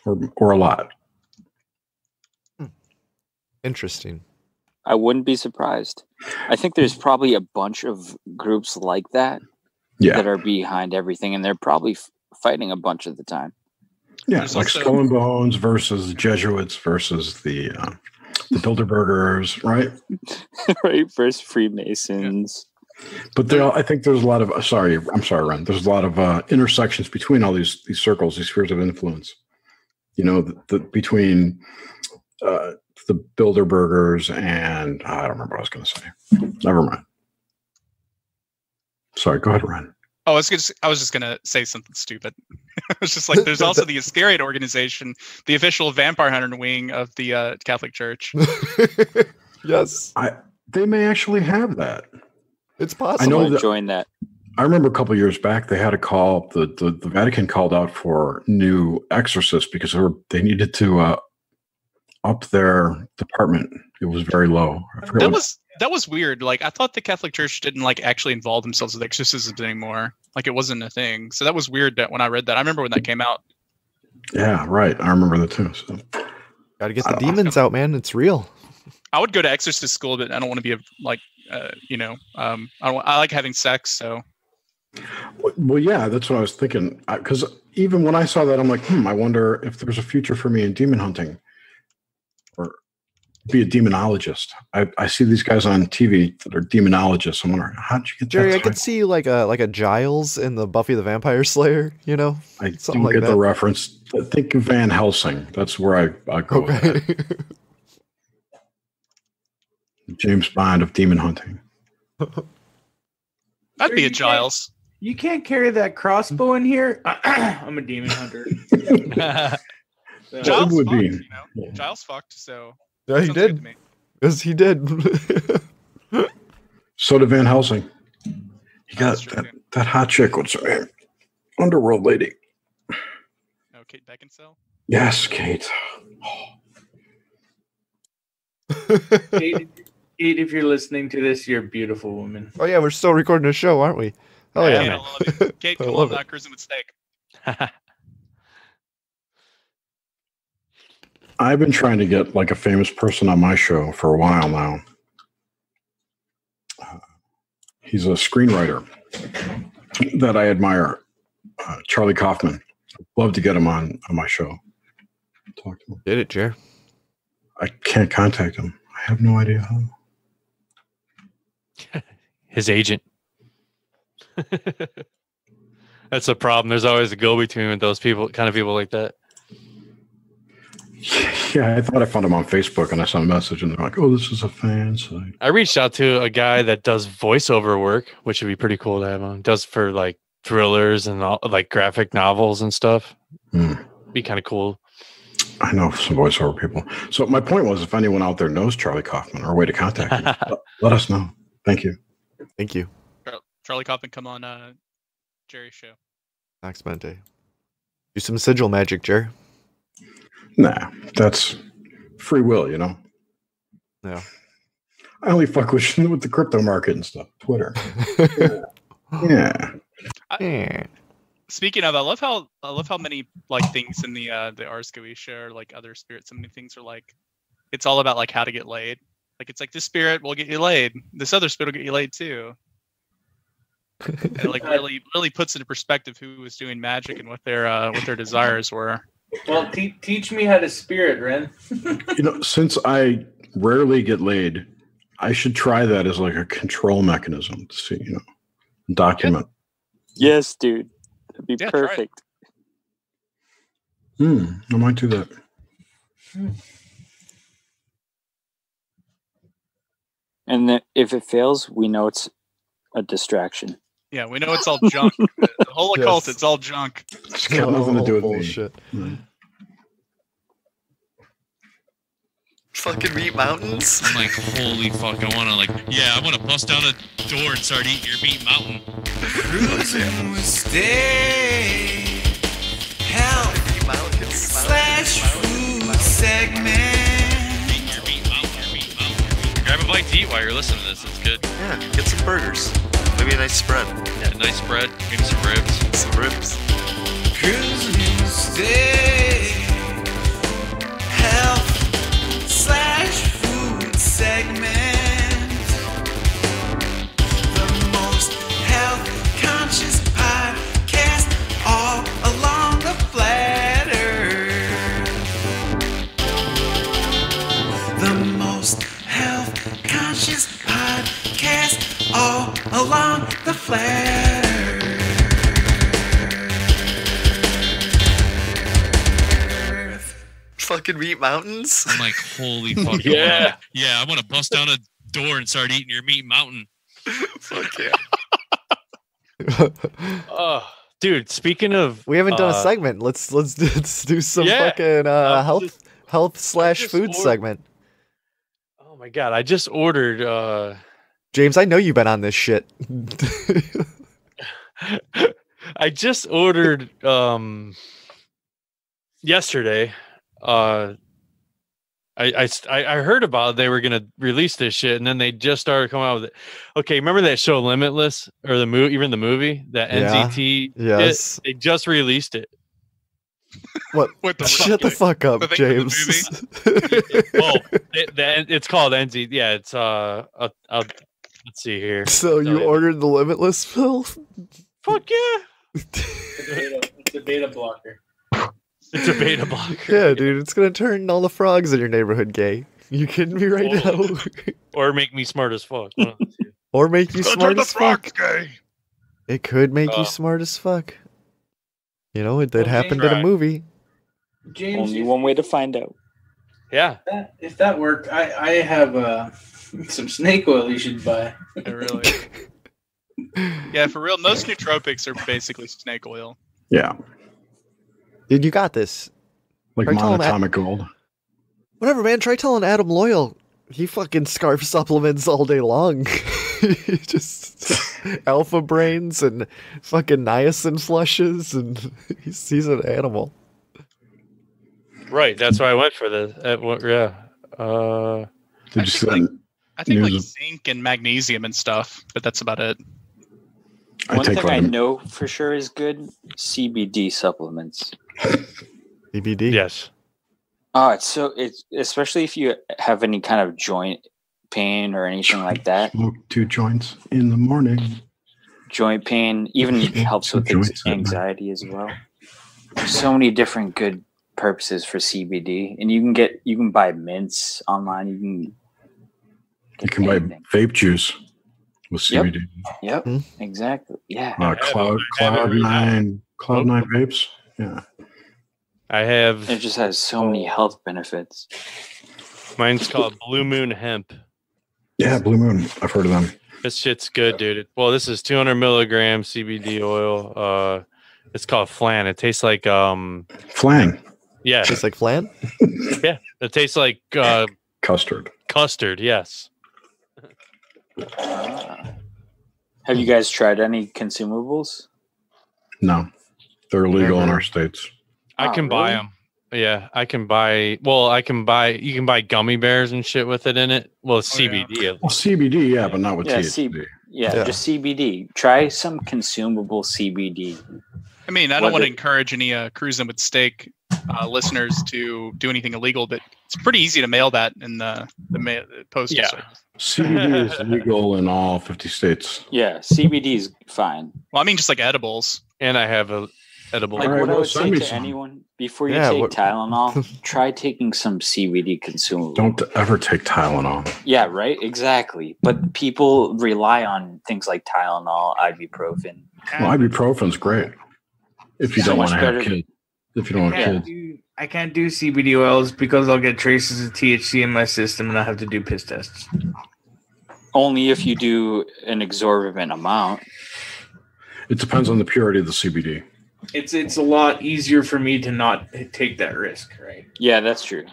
Or a lot. Interesting. I wouldn't be surprised. I think there's probably a bunch of groups like that that are behind everything, and they're probably fighting a bunch of the time. Yeah, there's like Skull and Bones versus Jesuits versus the Bilderbergers, right? Right, versus Freemasons. But I think there's a lot of I'm sorry, Ren. There's a lot of intersections between all these circles, these spheres of influence. Between the Bilderbergers and I don't remember what I was going to say. Never mind. Sorry, go ahead, Ren. Oh, I was just going to say something stupid. It's just like there's also the Iscariot organization, the official vampire hunter wing of the Catholic Church. Yes, they may actually have that. It's possible. I know that, join that. I remember a couple of years back they had a call. The Vatican called out for new exorcists because they needed to up their department. It was very low. That was weird. Like I thought the Catholic Church didn't actually involve themselves with exorcisms anymore. Like it wasn't a thing. So that was weird that when I read that. I remember when that came out. Yeah, right. I remember that too. So gotta get the demons out, man. It's real. I would go to exorcist school, but I don't want to be I like having sex, so. Well, yeah, that's what I was thinking. Because even when I saw that, I'm like, I wonder if there's a future for me in demon hunting. Or be a demonologist. I see these guys on TV that are demonologists. I'm wondering, how'd you get Jerry, that? I could see you like a Giles in the Buffy the Vampire Slayer, I something don't get the reference. I think of Van Helsing. That's where I go with that. James Bond of demon hunting. I'd be a Giles. You can't carry that crossbow in here. I'm a demon hunter. Giles would be. Giles fucked, so. Yeah, he did. Yes, he did. So did Van Helsing. He got that hot chick. What's her name? Underworld lady. Oh, Kate Beckinsale? Yes, Kate. Kate, if you're listening to this, you're a beautiful woman. Oh, yeah, we're still recording a show, aren't we? Oh, yeah. I love it. Kate, come on, not cruising with steak. I've been trying to get a famous person on my show for a while now. He's a screenwriter that I admire, Charlie Kaufman. I'd love to get him on my show. talk to him. Did it, Jer? I can't contact him. I have no idea how. His agent. That's a problem. There's always a go-between with those people, kind of people like that. Yeah, I thought I found him on Facebook, and I saw a message, and they're like, "Oh, this is a fan site." I reached out to a guy that does voiceover work, which would be pretty cool to have on. Does for like thrillers and all, like graphic novels and stuff. Be kind of cool. I know some voiceover people. So my point was, if anyone out there knows Charlie Kaufman or a way to contact him, let us know. Thank you. Thank you. Charlie Kaufman, come on Jerry's show. Max Mente. Do some sigil magic, Jer. Nah, that's free will, you know? Yeah. I only fuck with the crypto market and stuff. Twitter. Yeah. Speaking of, I love how many like things in the CwS show or like other spirits. So many things are like, it's all about like how to get laid. Like it's like this spirit will get you laid. This other spirit will get you laid too. And it like really puts into perspective who was doing magic and what their desires were. Well, teach me how to spirit, Wren. You know, since I rarely get laid, I should try that as like a control mechanism to see, you know, document. Yes, dude. That'd be perfect. I might do that. And then if it fails, we know it's a distraction. Yeah, we know it's all junk. The whole occult, it's all junk. It's got nothing to do with bullshit. Fucking meat mountains. I'm like, holy fuck! I want to bust down a door and start eating your meat mountain. Cruising with steak, health /food segment. Eating your meat mountain. Grab a bite to eat while you're listening to this. It's good. Yeah, get some burgers. Maybe a nice spread. Yeah, nice spread. Maybe some ribs. Some ribs. Cruising with steak, health /food segment. The most health conscious podcast all along the flat earth. The most health conscious podcast all along the flat earth. Fucking meat mountains. I'm like, holy fuck. Yeah. I want to bust down a door and start eating your meat mountain. Fuck yeah. Oh, dude, speaking of, we haven't done a segment. Let's do some fucking health /food segment. Oh my god, I just ordered James, I know you've been on this shit. I just ordered yesterday. I heard about it. They were gonna release this shit, and then they just started coming out with it. Okay, remember that show Limitless, or the movie, even the movie that NZT? Yes, they just released it. What? Shut the fuck up, James. It's called NZ. Yeah, it's let's see here. So you ordered the Limitless pill? Fuck yeah! It's a beta blocker. It's a beta blocker. Yeah, dude, it's gonna turn all the frogs in your neighborhood gay. You kidding me right now? Or make me smart as fuck. Or make you smart as fuck. Gay. It could make you smart as fuck. You know, that happened in a movie. James, only one way to find out. Yeah. If that worked, I have some snake oil you should buy. Yeah, really. Yeah, for real. Most nootropics are basically snake oil. Yeah. Dude, you got this. Like monatomic gold. Whatever, man. Try telling Adam Loyal. He fucking scarf supplements all day long. Just alpha brains and fucking niacin flushes, and he's an animal. Right, that's why I went for this. I think like zinc and magnesium and stuff, but that's about it. One thing I know for sure is good: CBD supplements. CBD, yes. It's especially if you have any kind of joint pain or anything like that. Smoke 2 joints in the morning. Joint pain even helps with anxiety as well. There's so many different good purposes for CBD, and you can buy mints online. You can buy vape juice with CBD. Yep, exactly. Yeah. Cloud9 vapes. Yeah. I have. It just has so many health benefits. Mine's called Blue Moon Hemp. Yeah, Blue Moon. I've heard of them. This shit's good, dude. Well, this is 200 milligram CBD oil. It's called Flan. It tastes like Flan. Yeah, tastes like flan. Yeah, it tastes like custard. Custard, yes. Have you guys tried any consumables? No, they're illegal in our states. I can buy them. Yeah, I can buy. Well, you can buy gummy bears and shit with it in it. Well, it's CBD. Well, CBD, yeah, but not with THC. Just CBD. Try some consumable CBD. I mean, I don't want to encourage any cruising with steak listeners to do anything illegal, but it's pretty easy to mail that in the postal service. CBD is legal in all 50 states. Yeah, CBD is fine. Well, I mean, just like edibles. And I have a edible. Like what I would say to anyone, before you take Tylenol, try taking some CBD consumable. Don't ever take Tylenol. Yeah, right? Exactly. But people rely on things like Tylenol, ibuprofen. Well, ibuprofen's great. If you don't want to have kids. If you don't want kids. I can't do CBD oils because I'll get traces of THC in my system and I have to do piss tests. Only if you do an exorbitant amount. It depends on the purity of the CBD. It's a lot easier for me to not take that risk, right? Yeah, that's true.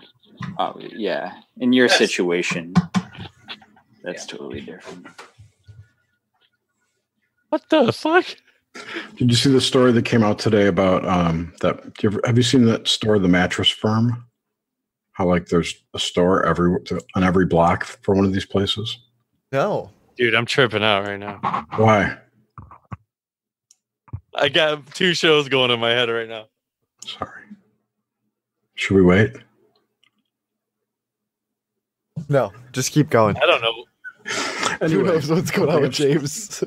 Oh, yeah. In your situation, that's totally different. What the fuck? Did you see the story that came out today about that? Have you seen that store, the Mattress Firm? How like there's a store on every block for one of these places? No, dude, I'm tripping out right now. Why? I got 2 shows going in my head right now. Sorry. Should we wait? No, just keep going. I don't know. Who knows what's going on with James?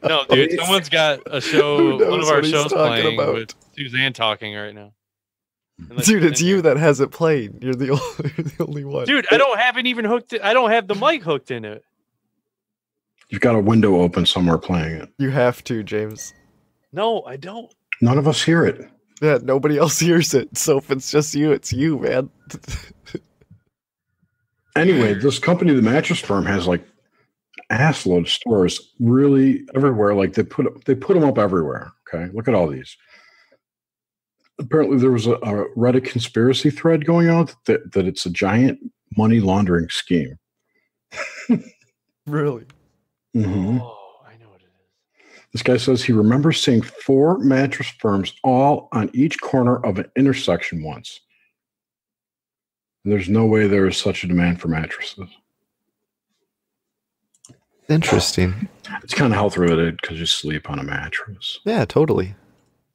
No, dude, someone's got a show, one of our shows playing with Suzanne talking right now. Dude, it's you that has it playing. You're the only one. Dude, I don't have the mic hooked in it. You've got a window open somewhere playing it. You have to, James. No, I don't. None of us hear it. Yeah, nobody else hears it. So if it's just you, it's you, man. Anyway, this company, the Mattress Firm, has like assload of stores really everywhere. Like they put them up everywhere. Okay, look at all these. Apparently, there was a Reddit conspiracy thread going out that it's a giant money laundering scheme. Really? Mm-hmm. Oh, I know what it is. This guy says he remembers seeing 4 mattress firms all on each corner of an intersection once. And there's no way there is such a demand for mattresses. Interesting. It's kind of health related because you sleep on a mattress. Yeah, totally.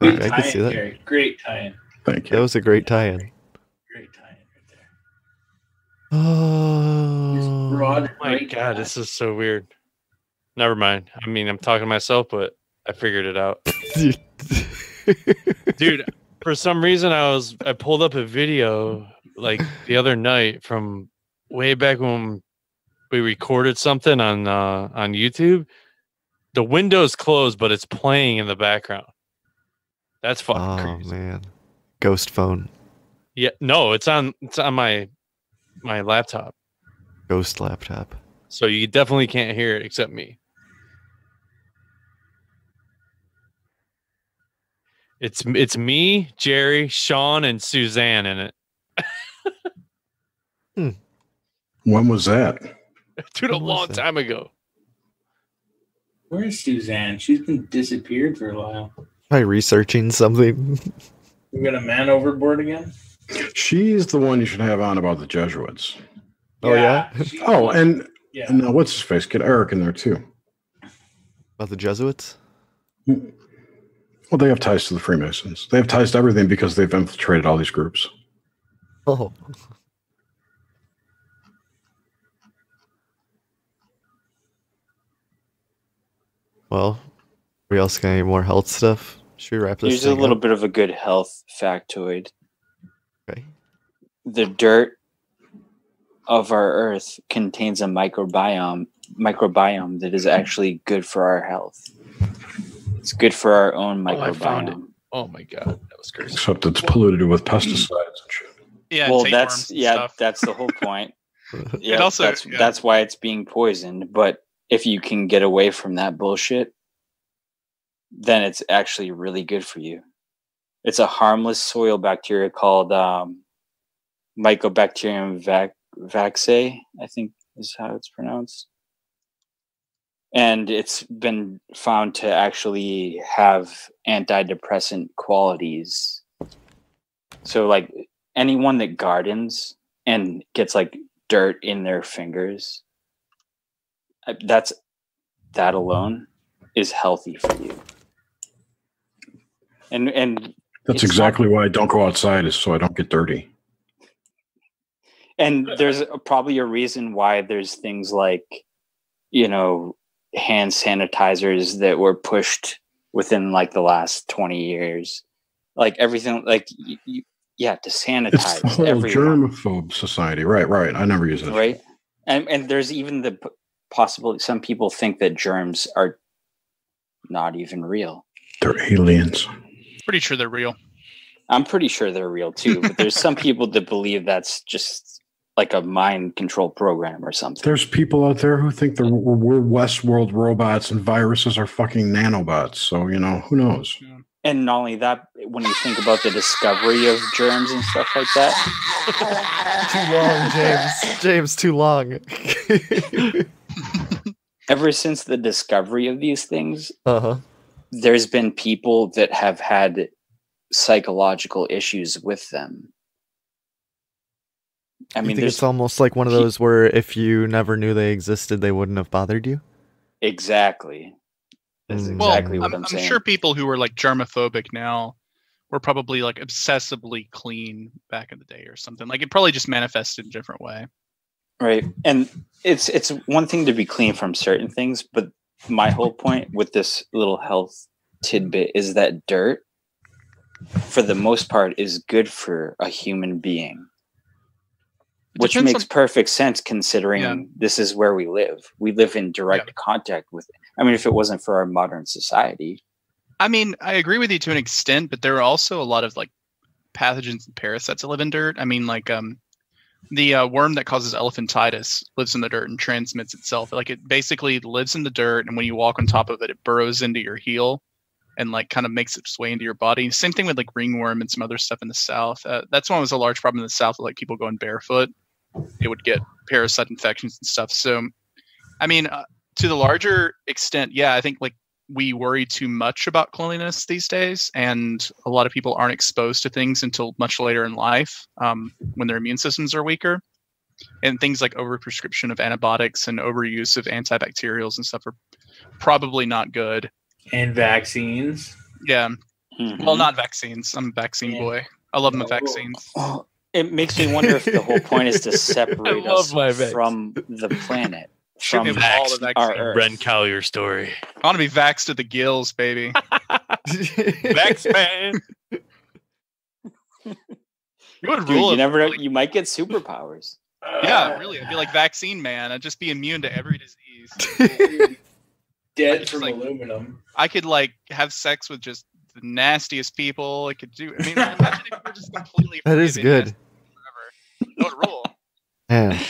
I can see that. Gary. Great tie-in. Thank you. That was a great tie-in. Great tie-in right there. Oh my God, this is so weird. Never mind. I mean, I'm talking to myself, but I figured it out. Dude, for some reason I pulled up a video like the other night from way back when we recorded something on YouTube. The window's closed, but it's playing in the background. That's fucking crazy. Oh man. Ghost phone. Yeah, no, it's on my laptop. Ghost laptop. So you definitely can't hear it except me. It's me, Jerry, Sean, and Suzanne in it. When was that? Dude, a long time ago. Where's Suzanne? She's been disappeared for a while. Probably researching something. We got a man overboard again? She's the one you should have on about the Jesuits. Oh, yeah? Oh, and what's his face? Get Eric in there, too. About the Jesuits? Well, they have ties to the Freemasons. They have ties to everything because they've infiltrated all these groups. Oh. Well, we also got any more health stuff? Should we wrap this Here's a little bit of a good health factoid. Okay. The dirt of our Earth contains a microbiome that is actually good for our health. It's good for our own microbiome. I found it. Oh my god, that was crazy. Except it's polluted with pesticides and shit. Yeah. Well, that's the whole point. Yeah, that's why it's being poisoned. But if you can get away from that bullshit, then it's actually really good for you. It's a harmless soil bacteria called Mycobacterium vaccae, I think is how it's pronounced. And it's been found to actually have antidepressant qualities. So like anyone that gardens and gets like dirt in their fingers, that alone is healthy for you. And that's exactly why I don't go outside, is so I don't get dirty. And there's probably a reason why there's things like, hand sanitizers that were pushed within like the last 20 years. Like everything, like, to sanitize. It's the whole germaphobe society. Right. I never use it. Right. And there's even the possibility, some people think that germs are not even real. They're aliens. Pretty sure they're real. I'm pretty sure they're real too, but there's some people that believe that's just like a mind control program or something. There's people out there who think we're Westworld robots and viruses are fucking nanobots. So, who knows? And not only that, when you think about the discovery of germs and stuff like that. Too long, James. Too long. Ever since the discovery of these things, there's been people that have had psychological issues with them. I mean, it's almost like one of those where if you never knew they existed, they wouldn't have bothered you. Exactly. That's exactly what I'm saying. I'm sure people who are like germophobic now were probably like obsessively clean back in the day or something. Like it probably just manifested in a different way. Right. And it's one thing to be clean from certain things, but my whole point with this little health tidbit is that dirt, for the most part, is good for a human being. Which makes perfect sense considering this is where we live. We live in direct contact with it. I mean, if it wasn't for our modern society. I mean, I agree with you to an extent, but there are also a lot of like pathogens and parasites that live in dirt. I mean, like the worm that causes elephantitis lives in the dirt and transmits itself. Like it basically lives in the dirt, and when you walk on top of it, it burrows into your heel and like kind of makes its way into your body. Same thing with like ringworm and some other stuff in the South. That's one was a large problem in the South with like people going barefoot. It would get parasite infections and stuff. So, I mean, to the larger extent, I think like we worry too much about cleanliness these days, and a lot of people aren't exposed to things until much later in life when their immune systems are weaker. And things like overprescription of antibiotics and overuse of antibacterials and stuff are probably not good. And vaccines. Yeah. Mm-hmm. Well, not vaccines. I'm a vaccine boy. I love my vaccines. Oh, it makes me wonder if the whole point is to separate us from the planet. From all the vaccine. Wren Collier story. I want to be vaxxed to the gills, baby. Vax man. You never know. You might get superpowers. Yeah, really. I'd be like vaccine man. I'd just be immune to every disease. Dead from aluminum. I could like have sex with just the nastiest people. I could do. I mean, imagine if we're just completely. That is good. That would rule. Yeah.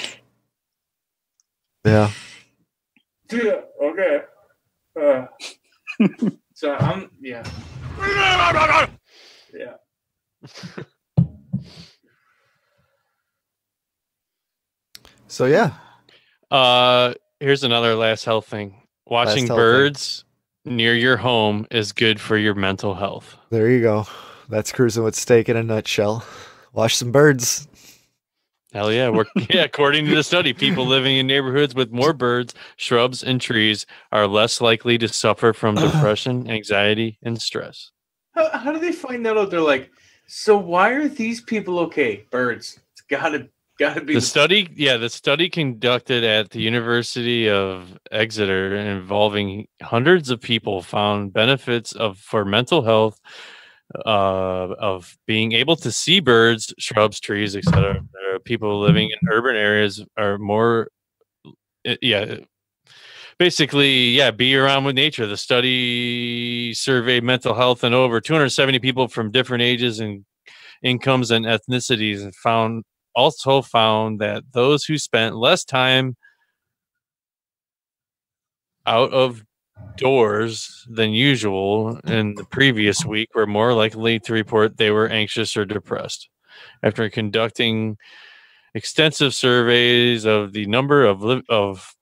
Yeah. Okay. So I'm yeah. So yeah. Here's another last health thing. Watching birds near your home is good for your mental health. There you go. That's Cruising with Steak in a nutshell. Watch some birds. Hell yeah. According to the study, people living in neighborhoods with more birds, shrubs, and trees are less likely to suffer from depression, anxiety, and stress. How do they find that out? They're like, so why are these people okay? Birds. It's gotta Gotta be the study. Yeah, the study conducted at the University of Exeter involving hundreds of people found benefits for mental health of being able to see birds, shrubs, trees, etc. People living in urban areas are more, basically, be around with nature. The study surveyed mental health in over 270 people from different ages and incomes and ethnicities, and found that those who spent less time out of doors than usual in the previous week were more likely to report they were anxious or depressed. After conducting extensive surveys of the number of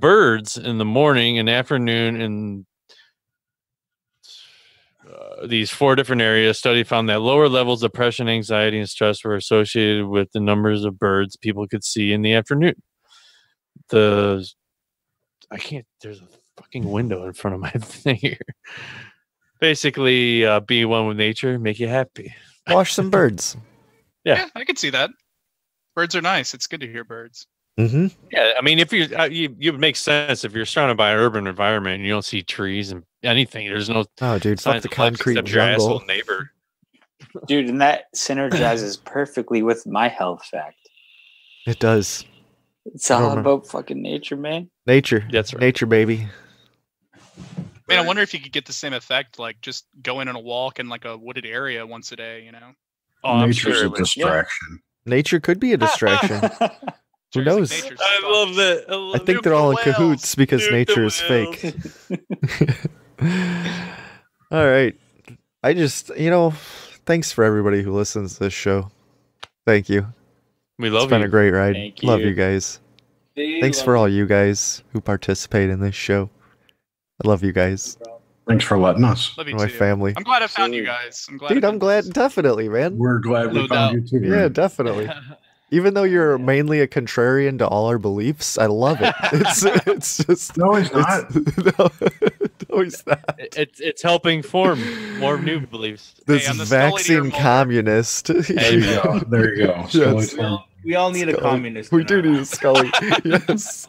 birds in the morning and afternoon in these 4 different areas, study found that lower levels of depression, anxiety, and stress were associated with the numbers of birds people could see in the afternoon. There's a fucking window in front of my thing here. Basically, be one with nature, make you happy. Watch some birds. Yeah, I can see that. Birds are nice. It's good to hear birds. Mm-hmm. Yeah, I mean, if you make sense if you're surrounded by an urban environment and you don't see trees and anything. There's no fuck the concrete jungle. Neighbor. Dude, and that synergizes perfectly with my health fact. It does. It's all about fucking nature, man. Nature. That's right. Nature, baby. Man, I wonder if you could get the same effect, like just going on a walk in like a wooded area once a day, you know? Oh, nature's a distraction. Nature could be a distraction. Who knows? I love that. I think they're all in cahoots because nature is fake. All right. I just, thanks for everybody who listens to this show. Thank you. We love you. It's been a great ride. Thank you. Love you guys. Thanks for all you guys who participate in this show. I love you guys. Thanks for letting us. Love you My too. family. I'm glad I found you guys. I'm glad. Definitely, man. We're glad we found you too. Yeah, definitely. Even though you're mainly a contrarian to all our beliefs, I love it. It's just no, he's not. No, he's not. It's helping form more new beliefs. This vaccine communist. There you go. There you go. Yes. We all need a communist. We do need a Scully. Yes.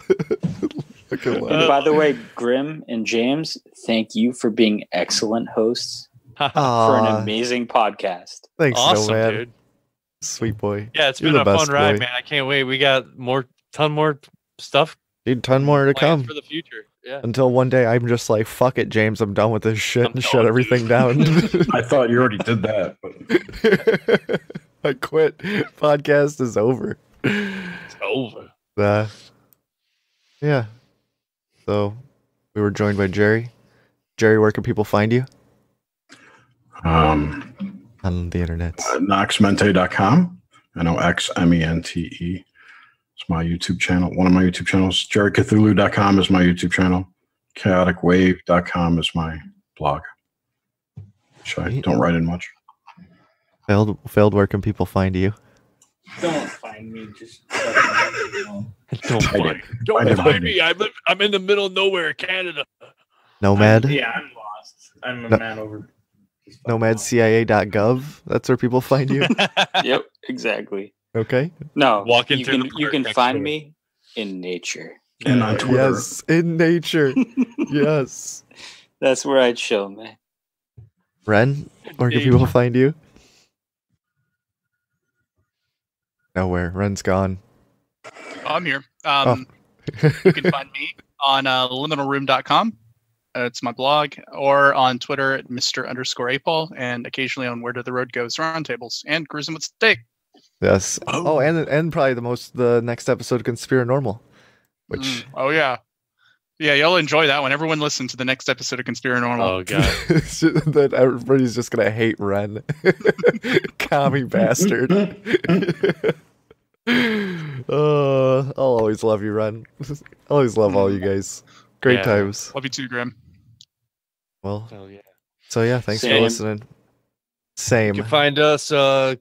And by the way, Grim and James, thank you for being excellent hosts for an amazing podcast. Thanks, awesome, Nomad. dude. Sweet boy. Yeah, it's You're been a the fun best ride, boy. man. I can't wait. We got ton more stuff. Dude, ton more to come for the future. Yeah. Until one day I'm just like, fuck it, James. I'm done with this shit and shut everything down. I thought you already did that. But I quit. Podcast is over. It's over. Yeah. So we were joined by Jerry. Jerry, where can people find you? On the internet. Noxmente.com. NOXMENTE. It's my YouTube channel. One of my YouTube channels. JerryCthulhu.com is my YouTube channel. ChaoticWave.com is my blog. Which I don't write in much. Failed, where can people find you? Don't find me. Just don't find me. I'm in the middle of nowhere, Canada. Nomad? I'm lost. I'm a man over. NomadCIA.gov. That's where people find you. Yep, exactly. Okay. No, Walking you through can the you park can next find door. me in nature. And on Twitter. Yes, in nature. Yes. That's where I chill, man. Wren, where can people find you? Nowhere. Wren's gone. I'm here. You can find me on liminalroom.com. It's my blog, or on Twitter at Mr_Apol, and occasionally on Where Did the Road Goes roundtables and Cruising with Steak. Yes. Oh, and probably the next episode of Conspiranormal. Which oh yeah. Yeah, you'll enjoy that one. Everyone listen to the next episode of Conspiranormal. Oh god. that everybody's just gonna hate Wren. Commie bastard. I'll always love you, Wren. Always love all you guys. Great times. Love you too, Grim. Well, yeah. So yeah, thanks for listening. Same. You can find us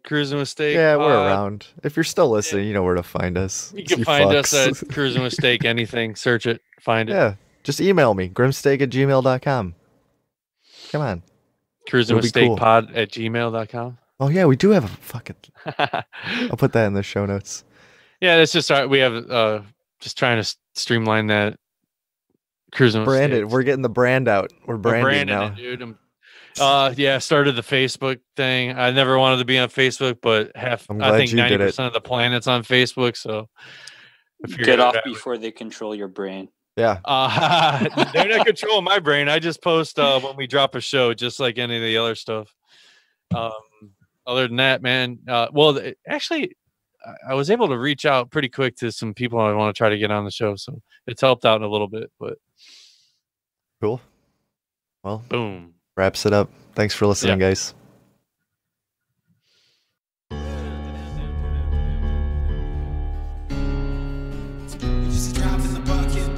Cruising with Steak. Yeah, we're around. If you're still listening, you know where to find us. You can find us at Cruising with Steak. Anything, search it, find it. Yeah, just email me, grimsteak@gmail.com. Come on. Cruising with Steak pod at gmail.com. Oh yeah, we do have a fucking. I'll put that in the show notes. Yeah, it's just we have just trying to streamline that cruising. Branded. We're getting the brand out. We're branding now, dude. Yeah, started the Facebook thing. I never wanted to be on Facebook, but I think 90% of the planet's on Facebook. So get off before they control your brain. Yeah. They're not controlling my brain. I just post when we drop a show, just like any of the other stuff. Other than that, man, actually, I was able to reach out pretty quick to some people I want to try to get on the show. So it's helped out a little bit, but cool. Well, boom. Wraps it up. Thanks for listening, guys. Just a drop in the bucket.